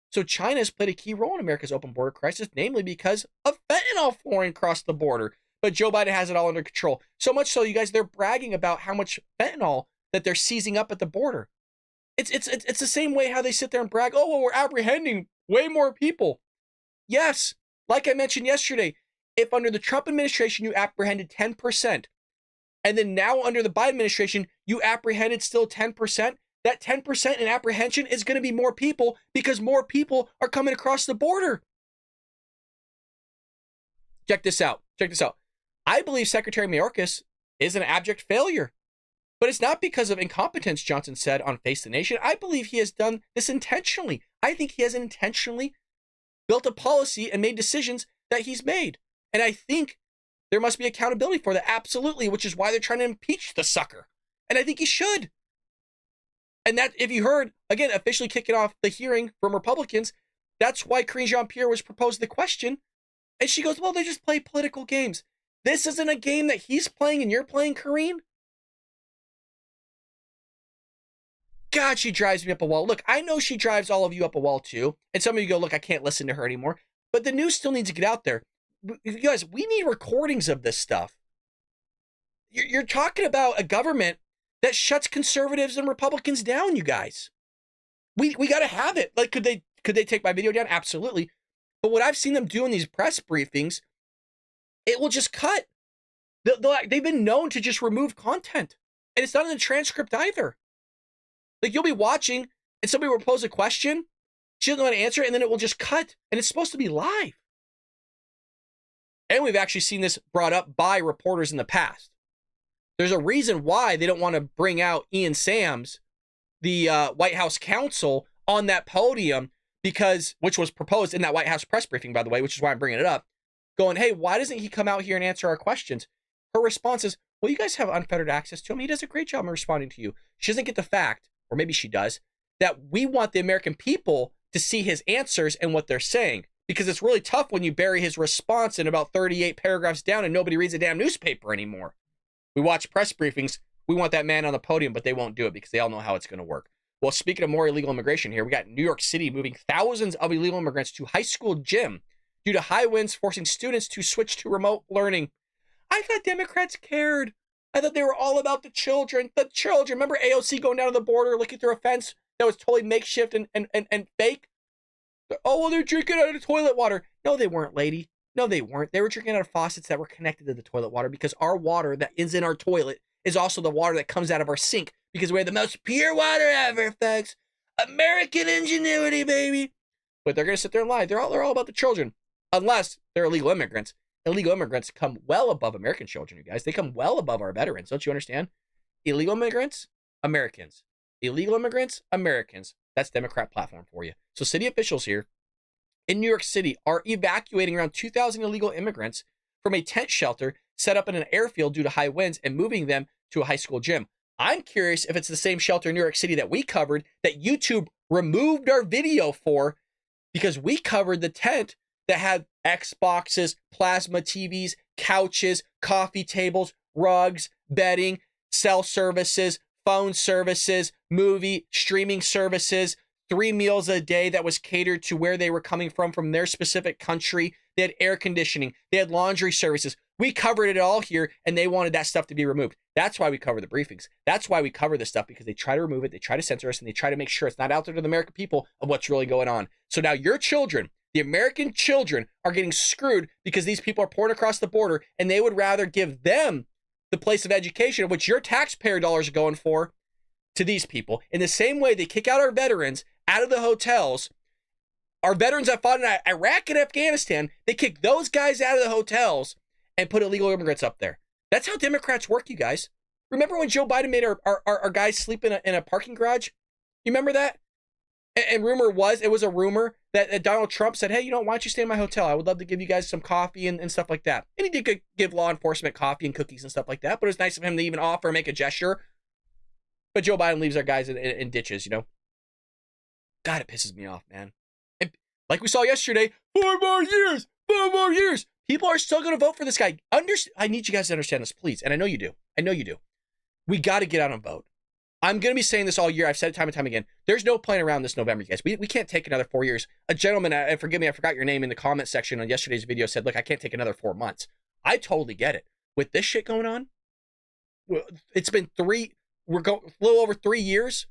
So China has played a key role in America's open border crisis, namely because of fentanyl flowing across the border. But Joe Biden has it all under control. So much so, you guys, they're bragging about how much fentanyl that they're seizing up at the border. It's the same way how they sit there and brag, oh, well, we're apprehending way more people. Yes, like I mentioned yesterday, if under the Trump administration you apprehended 10%, and then now under the Biden administration you apprehended still 10%, that 10% in apprehension is going to be more people because more people are coming across the border. Check this out. I believe Secretary Mayorkas is an abject failure, but it's not because of incompetence, Johnson said on Face the Nation. I believe he has done this intentionally. I think he has intentionally built a policy and made decisions that he's made. And I think there must be accountability for that, absolutely, which is why they're trying to impeach the sucker. And I think he should. And that, if you heard, again, officially kicking off the hearing from Republicans, that's why Jean-Pierre was proposed the question. And she goes, well, they just play political games. This isn't a game that he's playing and you're playing, Karine? God, she drives me up a wall. Look, I know she drives all of you up a wall too. And some of you go, look, I can't listen to her anymore. But the news still needs to get out there. You guys, we need recordings of this stuff. You're talking about a government that shuts conservatives and Republicans down, you guys. We got to have it. Like, could they take my video down? Absolutely. But what I've seen them do in these press briefings, it will just cut. They've been known to just remove content. And it's not in the transcript either. Like, you'll be watching and somebody will pose a question, she doesn't know how to answer it, and then it will just cut. And it's supposed to be live. And we've actually seen this brought up by reporters in the past. There's a reason why they don't want to bring out Ian Sams, the White House counsel, on that podium, which was proposed in that White House press briefing, by the way, which is why I'm bringing it up, going, hey, why doesn't he come out here and answer our questions? Her response is, well, you guys have unfettered access to him. He does a great job in responding to you. She doesn't get the fact, or maybe she does, that we want the American people to see his answers and what they're saying. Because it's really tough when you bury his response in about 38 paragraphs down and nobody reads a damn newspaper anymore. We watch press briefings. We want that man on the podium, but they won't do it because they all know how it's going to work. Well, speaking of more illegal immigration here, we got New York City moving thousands of illegal immigrants to high school gym due to high winds forcing students to switch to remote learning. I thought Democrats cared. I thought they were all about the children. The children. Remember AOC going down to the border, looking through a fence that was totally makeshift and fake? Oh, well, they're drinking out of the toilet water. No, they weren't, lady. No, they weren't. They were drinking out of faucets that were connected to the toilet water because our water that is in our toilet is also the water that comes out of our sink because we have the most pure water ever, folks. American ingenuity, baby. But they're going to sit there and lie. They're all about the children, unless they're illegal immigrants. Illegal immigrants come well above American children, you guys. They come well above our veterans. Don't you understand? Illegal immigrants, Americans. Illegal immigrants, Americans. That's Democrat platform for you. So city officials here in New York City are evacuating around 2,000 illegal immigrants from a tent shelter set up in an airfield due to high winds and moving them to a high school gym. I'm curious if it's the same shelter in New York City that we covered that YouTube removed our video for because we covered the tent that had Xboxes, plasma TVs, couches, coffee tables, rugs, bedding, cell services, phone services, movie streaming services, 3 meals a day that was catered to where they were coming from their specific country. They had air conditioning. They had laundry services. We covered it all here, and they wanted that stuff to be removed. That's why we cover the briefings. That's why we cover this stuff, because they try to remove it, they try to censor us, and they try to make sure it's not out there to the American people of what's really going on. So now your children, the American children, are getting screwed because these people are pouring across the border, and they would rather give them the place of education, of which your taxpayer dollars are going for, to these people. In the same way they kick out our veterans out of the hotels, our veterans that fought in Iraq and Afghanistan, they kick those guys out of the hotels and put illegal immigrants up there. That's how Democrats work, you guys. Remember when Joe Biden made our guys sleep in a parking garage? You remember that? And it was a rumor that Donald Trump said, hey, why don't you stay in my hotel? I would love to give you guys some coffee and stuff like that. And he did give law enforcement coffee and cookies and stuff like that, but it was nice of him to even offer and make a gesture. But Joe Biden leaves our guys in ditches, God, it pisses me off, man. And like we saw yesterday, 4 more years, 4 more years. People are still going to vote for this guy. I need you guys to understand this, please. And I know you do. We got to get out and vote. I'm going to be saying this all year. I've said it time and time again. There's no playing around this November, you guys. We can't take another 4 years. A gentleman, forgive me, I forgot your name, in the comment section on yesterday's video said, look, I can't take another 4 months. I totally get it. With this shit going on, it's been a little over 3 years.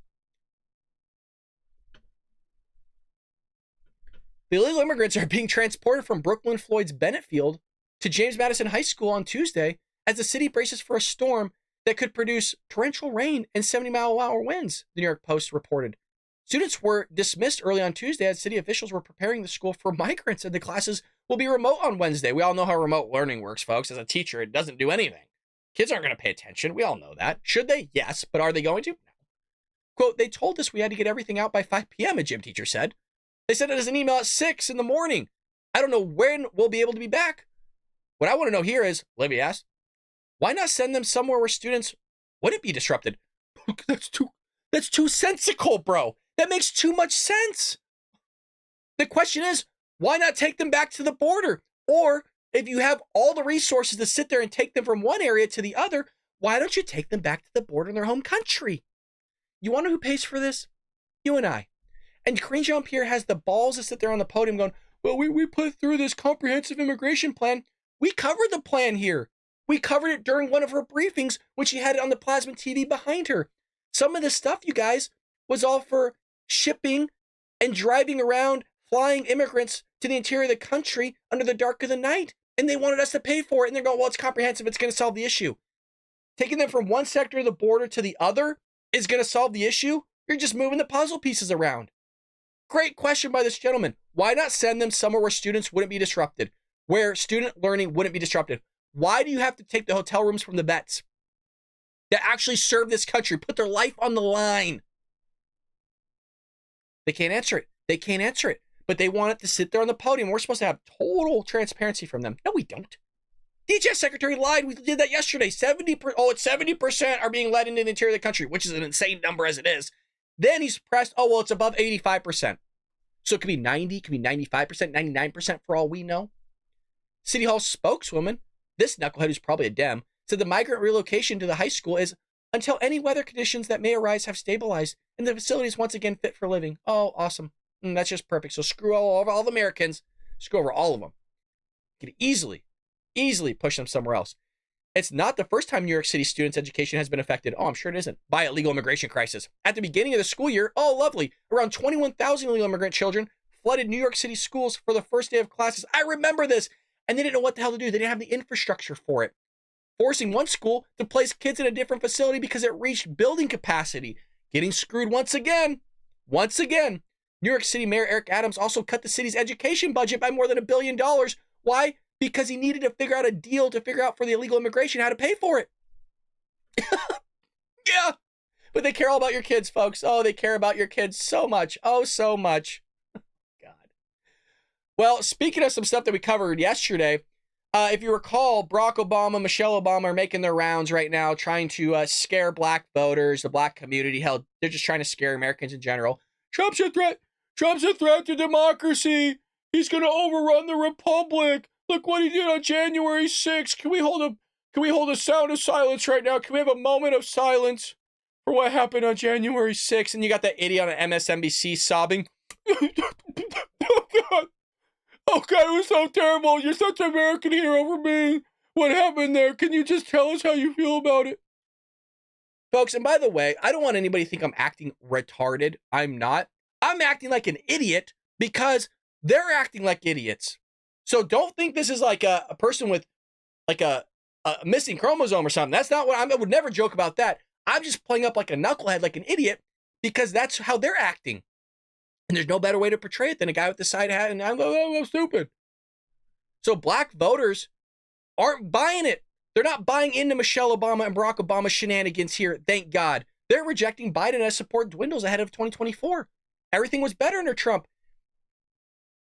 The illegal immigrants are being transported from Brooklyn Floyd's Bennett Field to James Madison High School on Tuesday as the city braces for a storm that could produce torrential rain and 70-mile-an-hour winds, the New York Post reported. Students were dismissed early on Tuesday as city officials were preparing the school for migrants, and the classes will be remote on Wednesday. We all know how remote learning works, folks. As a teacher, it doesn't do anything. Kids aren't going to pay attention. We all know that. Should they? Yes. But are they going to? No. Quote, they told us we had to get everything out by 5 p.m., a gym teacher said. They sent us an email at 6 in the morning. I don't know when we'll be able to be back. What I want to know here is, Libby asked, why not send them somewhere where students wouldn't be disrupted? That's too sensical, bro. That makes too much sense. The question is, why not take them back to the border or If you have all the resources to sit there and take them from one area to the other, why don't you take them back to the border in their home country? You want to know who pays for this? You and I. And Karine Jean-Pierre has the balls to sit there on the podium going, well, we put through this comprehensive immigration plan. We covered the plan here. We covered it during one of her briefings when she had it on the plasma TV behind her. Some of this stuff, you guys, was all for shipping and driving around, flying immigrants to the interior of the country under the dark of the night. And they wanted us to pay for it. And they're going, well, it's comprehensive. It's going to solve the issue. Taking them from one sector of the border to the other is going to solve the issue. You're just moving the puzzle pieces around. Great question by this gentleman. Why not send them somewhere where students wouldn't be disrupted, where student learning wouldn't be disrupted? Why do you have to take the hotel rooms from the vets that actually serve this country, put their life on the line? They can't answer it. They can't answer it. But they want it to sit there on the podium. We're supposed to have total transparency from them. No, we don't. DHS Secretary lied. We did that yesterday. 70% are being led into the interior of the country, which is an insane number as it is. Then he's pressed, oh, well, it's above 85%. So it could be 90, it could be 95%, 99% for all we know. City Hall spokeswoman, this knucklehead who's probably a Dem, said the migrant relocation to the high school is until any weather conditions that may arise have stabilized and the facility is once again fit for living. Oh, awesome. That's just perfect. So screw all the Americans. Screw over all of them. You could easily push them somewhere else. It's not the first time New York City students' education has been affected. Oh, I'm sure it isn't. By illegal immigration crisis. At the beginning of the school year, oh, lovely, around 21,000 illegal immigrant children flooded New York City schools for the first day of classes. I remember this. And they didn't know what the hell to do. They didn't have the infrastructure for it. Forcing one school to place kids in a different facility because it reached building capacity. Getting screwed once again. Once again. New York City Mayor Eric Adams also cut the city's education budget by more than $1 billion. Why? Because he needed to figure out a deal to figure out for the illegal immigration how to pay for it. Yeah. But they care all about your kids, folks. Oh, they care about your kids so much. Oh, so much. God. Well, speaking of some stuff that we covered yesterday, if you recall, Barack Obama, Michelle Obama are making their rounds right now trying to scare black voters, the black community. Hell, they're just trying to scare Americans in general. Trump's a threat. Trump's a threat to democracy. He's going to overrun the republic. Look what he did on January 6th. Can we hold a sound of silence right now? Can we have a moment of silence for what happened on January 6th? And you got that idiot on MSNBC sobbing. Oh, God. Oh, God, it was so terrible. You're such an American hero for me. What happened there? Can you just tell us how you feel about it? Folks, and by the way, I don't want anybody to think I'm acting retarded. I'm not. I'm acting like an idiot because they're acting like idiots. So don't think this is like a person with like a missing chromosome or something. That's not what I would never joke about that. I'm just playing up like a knucklehead, like an idiot, because that's how they're acting. And there's no better way to portray it than a guy with the side hat and I'm stupid. So black voters aren't buying it. They're not buying into Michelle Obama and Barack Obama's shenanigans here, thank God. They're rejecting Biden as support dwindles ahead of 2024. Everything was better under Trump.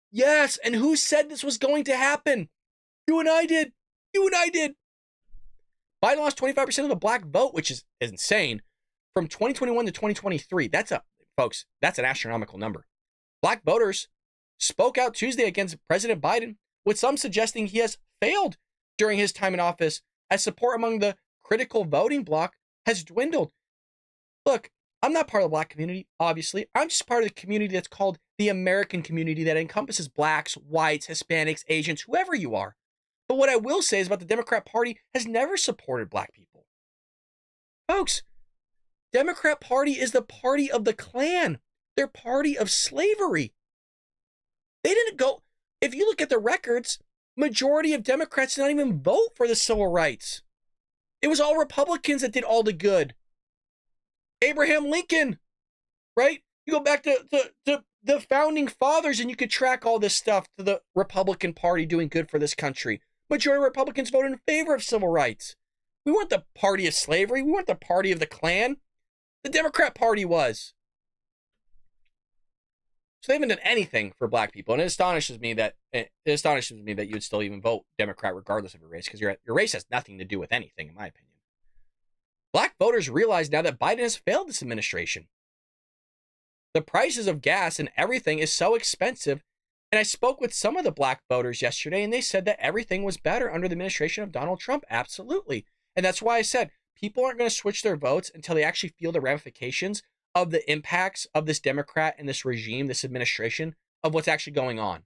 Yes, and who said this was going to happen? You and I did. You and I did. Biden lost 25% of the black vote, which is insane, from 2021 to 2023. Folks, that's an astronomical number. Black voters spoke out Tuesday against President Biden, with some suggesting he has failed during his time in office, as support among the critical voting bloc has dwindled. Look, I'm not part of the black community, obviously. I'm just part of the community that's called the American community that encompasses blacks, whites, Hispanics, Asians, whoever you are. But what I will say is about the Democrat Party has never supported black people. Folks, Democrat Party is the party of the Klan. They're party of slavery. They didn't go, if you look at the records, majority of Democrats did not even vote for the civil rights. It was all Republicans that did all the good. Abraham Lincoln, right? You go back to the founding fathers and you could track all this stuff to the Republican Party doing good for this country. Majority of Republicans voted in favor of civil rights. We weren't the party of slavery. We weren't the party of the Klan. The Democrat Party was. So they haven't done anything for black people. And it astonishes me that you would still even vote Democrat regardless of your race, because your race has nothing to do with anything, in my opinion. Black voters realize now that Biden has failed this administration. The prices of gas and everything is so expensive And I spoke with some of the black voters yesterday, and they said that everything was better under the administration of Donald Trump. Absolutely. And that's why I said people aren't going to switch their votes until they actually feel the ramifications of the impacts of this Democrat and this regime, this administration, of what's actually going on.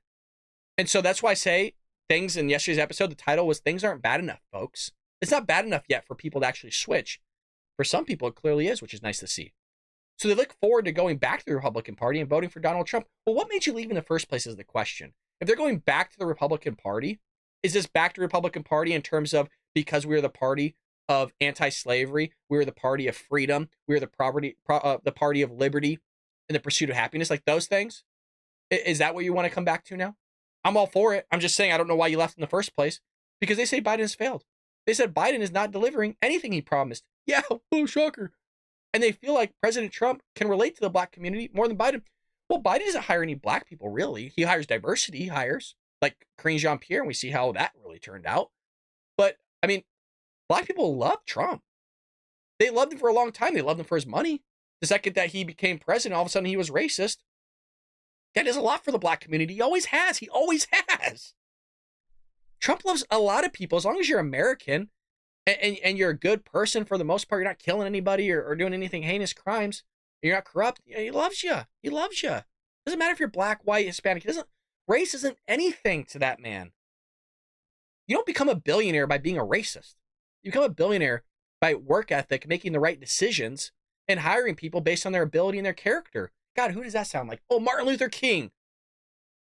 And so that's why I say things in yesterday's episode, the title was Things Aren't Bad Enough, folks. It's not bad enough yet for people to actually switch. For some people, it clearly is, which is nice to see. So they look forward to going back to the Republican Party and voting for Donald Trump. Well, what made you leave in the first place is the question. If they're going back to the Republican Party, is this back to the Republican Party in terms of because we're the party of anti-slavery, we're the party of freedom, we're the party of liberty and the pursuit of happiness, like those things? Is that what you want to come back to now? I'm all for it. I'm just saying I don't know why you left in the first place, because they say Biden has failed. They said Biden is not delivering anything he promised. Yeah, oh, shocker. And they feel like President Trump can relate to the black community more than Biden. Well, Biden doesn't hire any black people, really. He hires diversity. He hires like jean-pierre, and we see how that really turned out. But, I mean, black people love Trump. They loved him for a long time. They loved him for his money. The second that he became president, all of a sudden he was racist. That does a lot for the black community. He always has. He always has. Trump loves a lot of people as long as you're American and you're a good person for the most part. You're not killing anybody or doing anything heinous crimes. You're not corrupt. He loves you. He loves you. Doesn't matter if you're black, white, Hispanic. Race isn't anything to that man. You don't become a billionaire by being a racist. You become a billionaire by work ethic, making the right decisions, and hiring people based on their ability and their character. God, who does that sound like? Oh, Martin Luther King.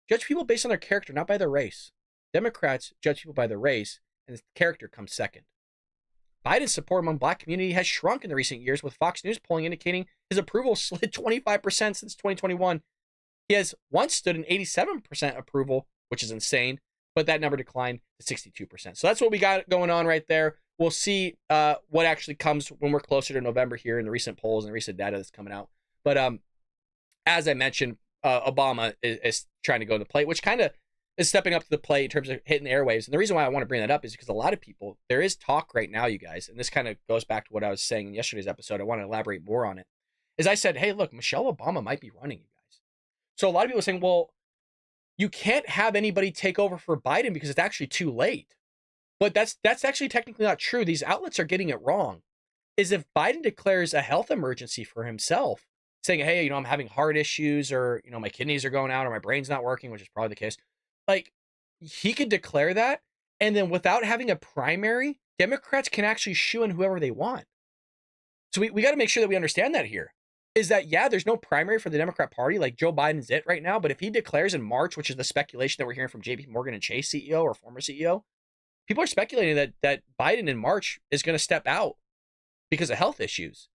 Judge people based on their character, not by their race. Democrats judge people by their race, and character comes second. Biden's support among black community has shrunk in the recent years, with Fox News polling indicating his approval slid 25% since 2021. He has once stood an 87% approval, which is insane, but that number declined to 62%. So that's what we got going on right there. We'll see what actually comes when we're closer to November here in the recent polls and the recent data that's coming out. But as I mentioned, Obama is trying to go to the plate, which kind of is stepping up to the plate in terms of hitting the airwaves. And the reason why I want to bring that up is because a lot of people, there is talk right now, you guys, and this kind of goes back to what I was saying in yesterday's episode. I want to elaborate more on it. Is I said, hey, look, Michelle Obama might be running, you guys. So a lot of people are saying, well, you can't have anybody take over for Biden because it's actually too late. But that's actually technically not true. These outlets are getting it wrong. Is if Biden declares a health emergency for himself, saying, hey, I'm having heart issues, or, my kidneys are going out, or my brain's not working, which is probably the case. Like, he could declare that, and then without having a primary, Democrats can actually shoo in whoever they want. So we got to make sure that we understand that here. Is that, yeah, there's no primary for the Democrat Party, like Joe Biden's it right now, but if he declares in March, which is the speculation that we're hearing from JP Morgan and Chase CEO or former CEO, people are speculating that Biden in March is going to step out because of health issues.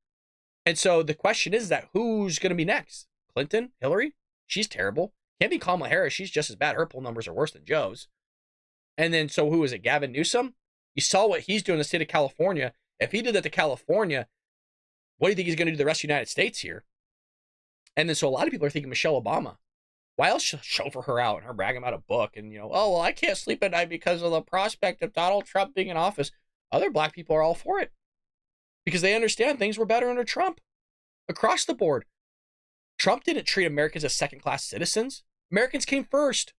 And so the question is that who's going to be next? Clinton? Hillary? She's terrible. Can't be Kamala Harris. She's just as bad. Her poll numbers are worse than Joe's. And then, so who is it? Gavin Newsom? You saw what he's doing in the state of California. If he did that to California, what do you think he's going to do to the rest of the United States here? And then, so a lot of people are thinking Michelle Obama. Why else chauffeur her out and her bragging about a book and, oh, well, I can't sleep at night because of the prospect of Donald Trump being in office. Other black people are all for it because they understand things were better under Trump across the board. Trump didn't treat Americans as second-class citizens. Americans came first.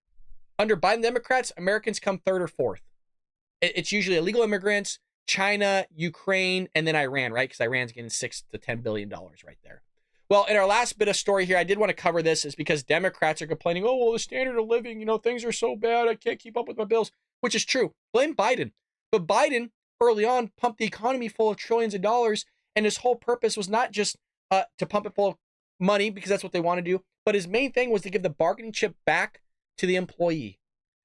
Under Biden Democrats, Americans come third or fourth. It's usually illegal immigrants, China, Ukraine, and then Iran, right? Because Iran's getting $6 to $10 billion right there. Well, in our last bit of story here, I did want to cover this is because Democrats are complaining, oh, well, the standard of living, things are so bad, I can't keep up with my bills, which is true. Blame Biden. But Biden, early on, pumped the economy full of trillions of dollars, and his whole purpose was not just to pump it full of money, because that's what they want to do, but his main thing was to give the bargaining chip back to the employee.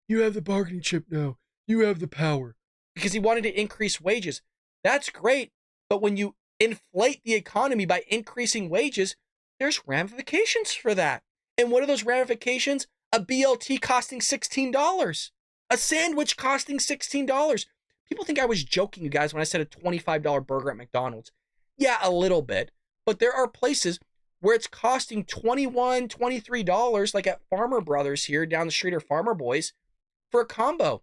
You have the bargaining chip now. You have the power. Because he wanted to increase wages. That's great, but when you inflate the economy by increasing wages, there's ramifications for that. And what are those ramifications? A BLT costing $16. A sandwich costing $16. People think I was joking, you guys, when I said a $25 burger at McDonald's. Yeah, a little bit. But there are places where it's costing $21, $23, like at Farmer Brothers here down the street, or Farmer Boys, for a combo.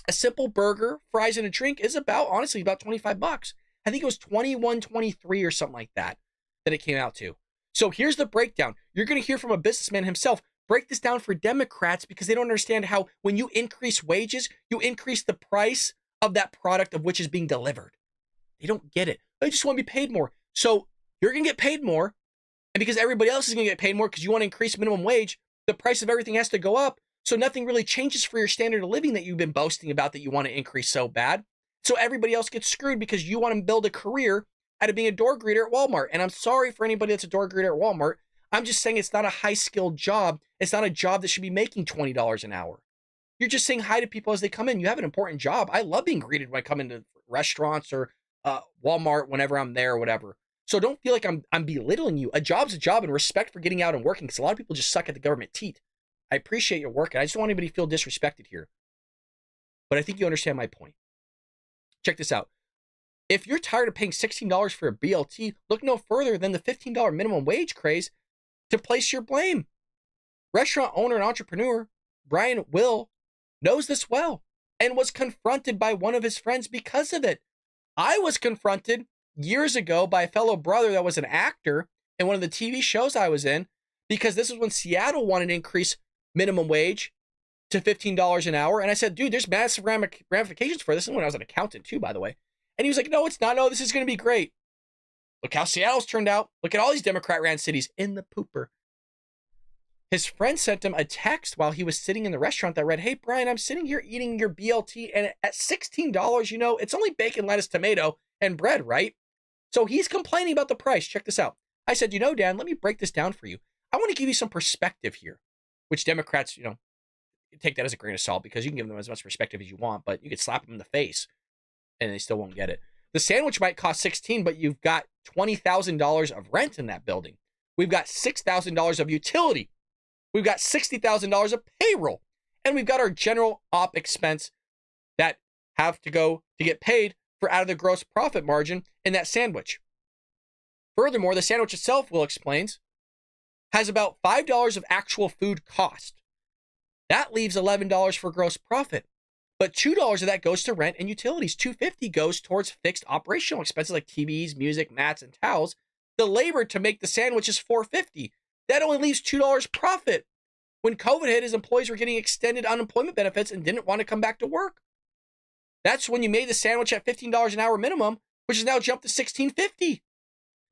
A simple burger, fries, and a drink is honestly about 25 bucks. I think it was 21, 23 or something like that it came out to. So here's the breakdown. You're going to hear from a businessman himself break this down for Democrats because they don't understand how when you increase wages, you increase the price of that product of which is being delivered. They don't get it. They just want to be paid more. So you're going to get paid more. And because everybody else is going to get paid more because you want to increase minimum wage, the price of everything has to go up. So nothing really changes for your standard of living that you've been boasting about that you want to increase so bad. So everybody else gets screwed because you want to build a career out of being a door greeter at Walmart. And I'm sorry for anybody that's a door greeter at Walmart. I'm just saying it's not a high-skilled job. It's not a job that should be making $20 an hour. You're just saying hi to people as they come in. You have an important job. I love being greeted when I come into restaurants or Walmart whenever I'm there or whatever. So don't feel like I'm belittling you. A job's a job, and respect for getting out and working, because a lot of people just suck at the government teat. I appreciate your work, and I just don't want anybody to feel disrespected here. But I think you understand my point. Check this out. If you're tired of paying $16 for a BLT, look no further than the $15 minimum wage craze to place your blame. Restaurant owner and entrepreneur Brian Will knows this well and was confronted by one of his friends because of it. I was confronted years ago by a fellow brother that was an actor in one of the TV shows I was in, because this was when Seattle wanted to increase minimum wage to $15 an hour. And I said, dude, there's massive ramifications for this. And when I was an accountant too, by the way. And he was like, no, it's not. No, this is going to be great. Look how Seattle's turned out. Look at all these Democrat-ran cities in the pooper. His friend sent him a text while he was sitting in the restaurant that read, hey, Brian, I'm sitting here eating your BLT, and at $16, you know, it's only bacon, lettuce, tomato, and bread, right? So he's complaining about the price. Check this out. I said, you know, Dan, let me break this down for you. I want to give you some perspective here, which Democrats, you know, take that as a grain of salt, because you can give them as much perspective as you want, but you could slap them in the face and they still won't get it. The sandwich might cost $16, but you've got $20,000 of rent in that building. We've got $6,000 of utility. We've got $60,000 of payroll. And we've got our general op expense that have to go to get paid for out of the gross profit margin in that sandwich. Furthermore, the sandwich itself, Will explains, has about $5 of actual food cost. That leaves $11 for gross profit. But $2 of that goes to rent and utilities. $2.50 goes towards fixed operational expenses like TVs, music, mats, and towels. The labor to make the sandwich is $4.50. That only leaves $2 profit. When COVID hit, his employees were getting extended unemployment benefits and didn't want to come back to work. That's when you made the sandwich at $15 an hour minimum, which has now jumped to $16.50.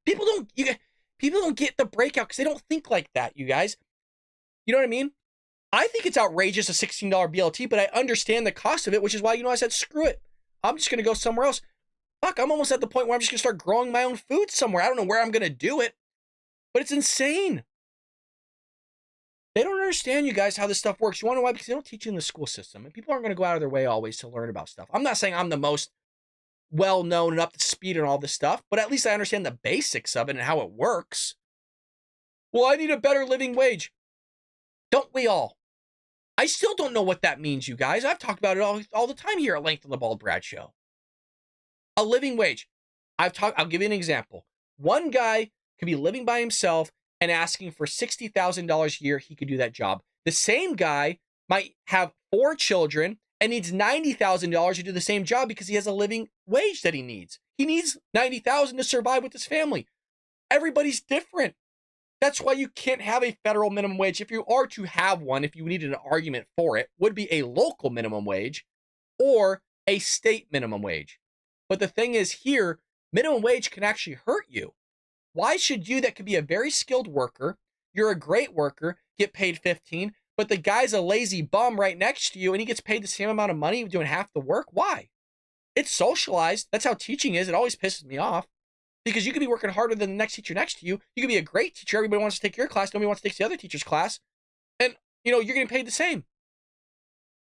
People don't get the breakout because they don't think like that, you guys. You know what I mean? I think it's outrageous, a $16 BLT, but I understand the cost of it, which is why, you know, I said, screw it. I'm just going to go somewhere else. Fuck, I'm almost at the point where I'm just going to start growing my own food somewhere. I don't know where I'm going to do it, but it's insane. They don't understand, you guys, how this stuff works. You want to know why? Because they don't teach you in the school system, and people aren't going to go out of their way always to learn about stuff. I'm not saying I'm the most well-known and up to speed on all this stuff, but at least I understand the basics of it and how it works. Well, I need a better living wage. Don't we all? I still don't know what that means, you guys. I've talked about it all the time here at length on the Bald Brad Show. A living wage. I'll give you an example. One guy could be living by himself and asking for $60,000 a year, he could do that job. The same guy might have 4 children and needs $90,000 to do the same job because he has a living wage that he needs. He needs $90,000 to survive with his family. Everybody's different. That's why you can't have a federal minimum wage. If you are to have one, if you needed an argument for it, would be a local minimum wage or a state minimum wage. But the thing is here, minimum wage can actually hurt you. Why should you, that could be a very skilled worker, you're a great worker, get paid $15, but the guy's a lazy bum right next to you and he gets paid the same amount of money doing half the work? Why? It's socialized. That's how teaching is. It always pisses me off because you could be working harder than the next teacher next to you. You could be a great teacher. Everybody wants to take your class. Nobody wants to take the other teacher's class. And, you know, you're getting paid the same.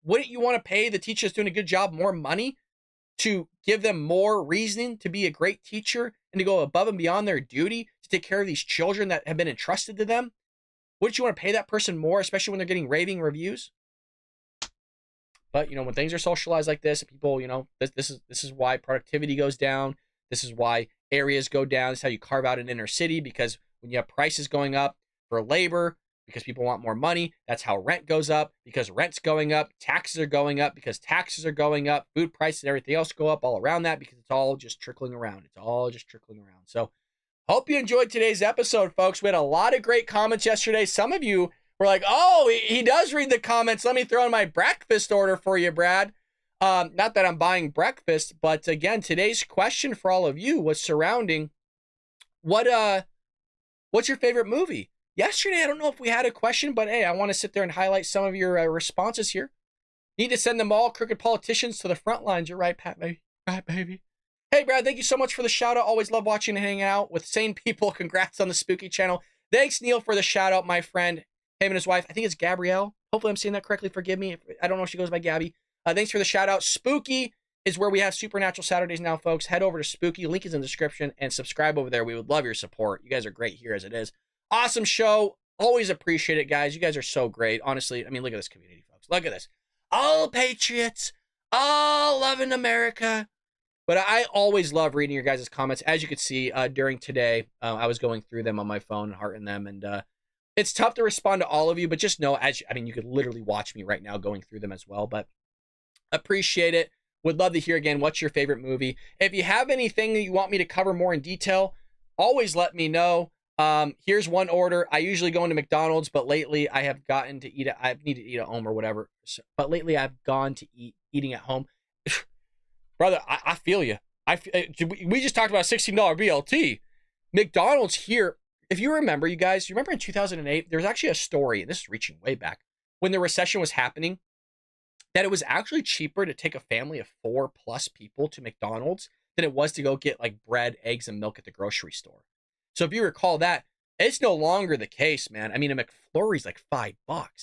Wouldn't you want to pay the teacher that's doing a good job more money to give them more reasoning to be a great teacher and to go above and beyond their duty to take care of these children that have been entrusted to them? Wouldn't you want to pay that person more, especially when they're getting raving reviews? But, you know, when things are socialized like this, people, you know, this is why productivity goes down. This is why areas go down. This is how you carve out an inner city, because when you have prices going up for labor, because people want more money, that's how rent goes up. Because rent's going up, taxes are going up. Because taxes are going up, food prices and everything else go up all around that, because it's all just trickling around. It's all just trickling around. So hope you enjoyed today's episode, folks. We had a lot of great comments yesterday. Some of you We're like, oh, he does read the comments. Let me throw in my breakfast order for you, Brad. Not that I'm buying breakfast, but again, today's question for all of you was surrounding what's your favorite movie? Yesterday, I don't know if we had a question, but hey, I want to sit there and highlight some of your responses here. Need to send them all, crooked politicians, to the front lines. You're right, Pat, baby. Right, baby. Hey, Brad, thank you so much for the shout out. Always love watching and hanging out with sane people. Congrats on the spooky channel. Thanks, Neil, for the shout out, my friend. Him and his wife. I think it's Gabrielle. Hopefully I'm saying that correctly. Forgive me. I don't know if she goes by Gabby. Thanks for the shout out. Spooky is where we have Supernatural Saturdays now, folks. Head over to Spooky. Link is in the description and subscribe over there. We would love your support. You guys are great here as it is. Awesome show. Always appreciate it, guys. You guys are so great. Honestly, I mean, look at this community, folks. Look at this. All patriots. All loving America. But I always love reading your guys' comments. As you could see during today, I was going through them on my phone and hearting them. And it's tough to respond to all of you, but just know, you could literally watch me right now going through them as well. But appreciate it. Would love to hear again, what's your favorite movie? If you have anything that you want me to cover more in detail, always let me know. Here's one order. I usually go into McDonald's, but lately I have gotten to eat it. I need to eat at home or whatever. But lately I've gone to eating at home. Brother, I feel you. We just talked about a $16 BLT. McDonald's here, if you remember, you guys, you remember in 2008, there was actually a story, and this is reaching way back, when the recession was happening, that it was actually cheaper to take a family of 4+ people to McDonald's than it was to go get like bread, eggs, and milk at the grocery store. So if you recall that, it's no longer the case, man. I mean, a McFlurry's like $5.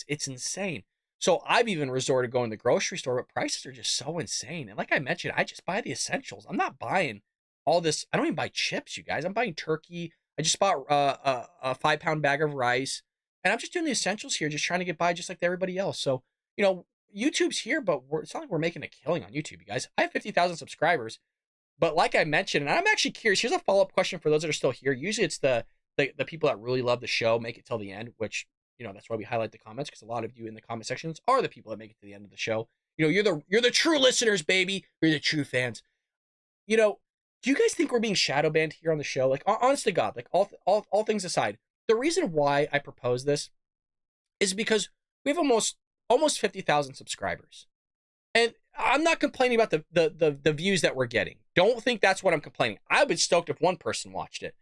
It's insane. So I've even resorted to going to the grocery store, but prices are just so insane. And like I mentioned, I just buy the essentials. I'm not buying all this. I don't even buy chips, you guys. I'm buying turkey. I just bought a 5-pound bag of rice. And I'm just doing the essentials here, just trying to get by just like everybody else. So, you know, YouTube's here, but it's not like we're making a killing on YouTube, you guys. I have 50,000 subscribers. But like I mentioned, and I'm actually curious, here's a follow-up question for those that are still here. Usually it's the people that really love the show, make it till the end, which, you know, that's why we highlight the comments, because a lot of you in the comment sections are the people that make it to the end of the show. You know, you're the true listeners, baby. You're the true fans. You know, do you guys think we're being shadow banned here on the show? Like, honest to God, like all things aside, the reason why I propose this is because we have almost 50,000 subscribers. And I'm not complaining about the views that we're getting. Don't think that's what I'm complaining. I would be stoked if one person watched it.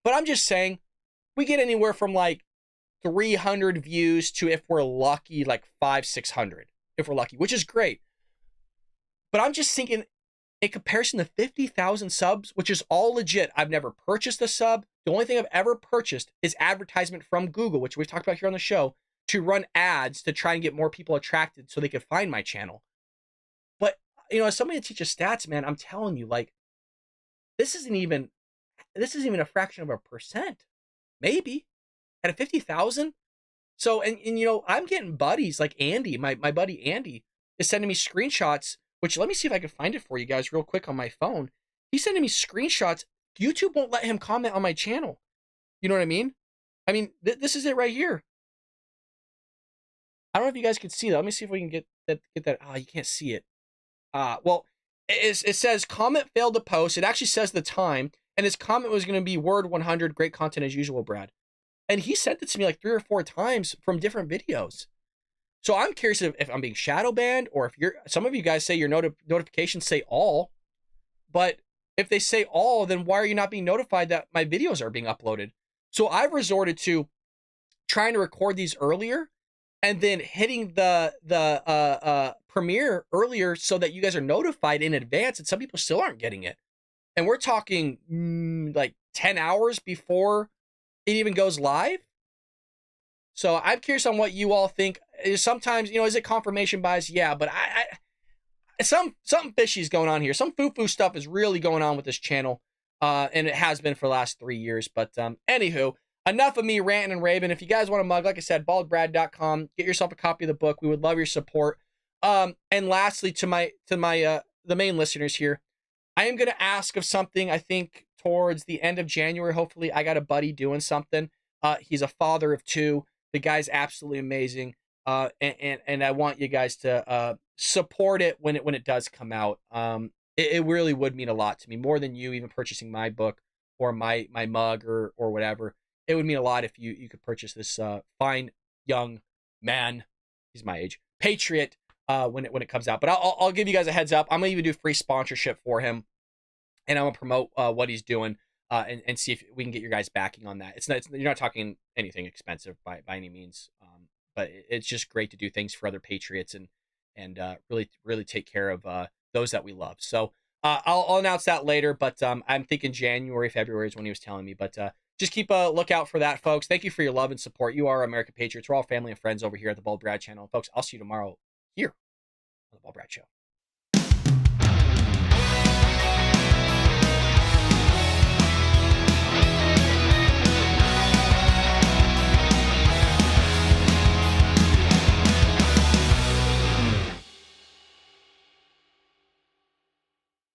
But I'm just saying, we get anywhere from like 300 views to, if we're lucky, like 500-600, if we're lucky, which is great. But I'm just thinking, in comparison to 50,000 subs, which is all legit, I've never purchased a sub. The only thing I've ever purchased is advertisement from Google, which we've talked about here on the show, to run ads to try and get more people attracted so they could find my channel. But, you know, as somebody that teaches stats, man, I'm telling you, like, this isn't even a fraction of a percent, maybe, at a 50,000. So, and you know, I'm getting buddies like Andy, my buddy Andy is sending me screenshots, which, let me see if I can find it for you guys real quick on my phone. He's sending me screenshots. YouTube won't let him comment on my channel. You know what I mean? I mean, this is it right here. I don't know if you guys can see that. Let me see if we can get that. Ah, you can't see it. Well, it says comment failed to post. It actually says the time, and his comment was going to be word 100, great content as usual, Brad. And he sent it to me like 3 or 4 times from different videos. So I'm curious if I'm being shadow banned, or if some of you guys say your notifications say all, but if they say all, then why are you not being notified that my videos are being uploaded? So I've resorted to trying to record these earlier and then hitting the premiere earlier so that you guys are notified in advance, and some people still aren't getting it. And we're talking like 10 hours before it even goes live. So I'm curious on what you all think. Sometimes, you know, is it confirmation bias? Yeah, but something fishy is going on here. Some foo-foo stuff is really going on with this channel, and it has been for the last 3 years. But anywho, enough of me ranting and raving. If you guys want a mug, like I said, baldbrad.com. Get yourself a copy of the book. We would love your support. And lastly, to the main listeners here, I am going to ask of something. I think towards the end of January, hopefully, I got a buddy doing something. He's a father of 2. The guy's absolutely amazing. And I want you guys to support it when it does come out. It really would mean a lot to me, more than you even purchasing my book or my mug or whatever. It would mean a lot if you could purchase this fine young man, he's my age, patriot when it comes out. But I'll give you guys a heads up. I'm gonna even do free sponsorship for him, and I'm gonna promote what he's doing and see if we can get your guys backing on that. You're not talking anything expensive by any means, but it's just great to do things for other patriots and really take care of those that we love. So I'll announce that later, but I'm thinking January, February is when he was telling me. But just keep a lookout for that, folks. Thank you for your love and support. You are American Patriots. We're all family and friends over here at the Bald Brad channel. Folks, I'll see you tomorrow here on the Bald Brad Show.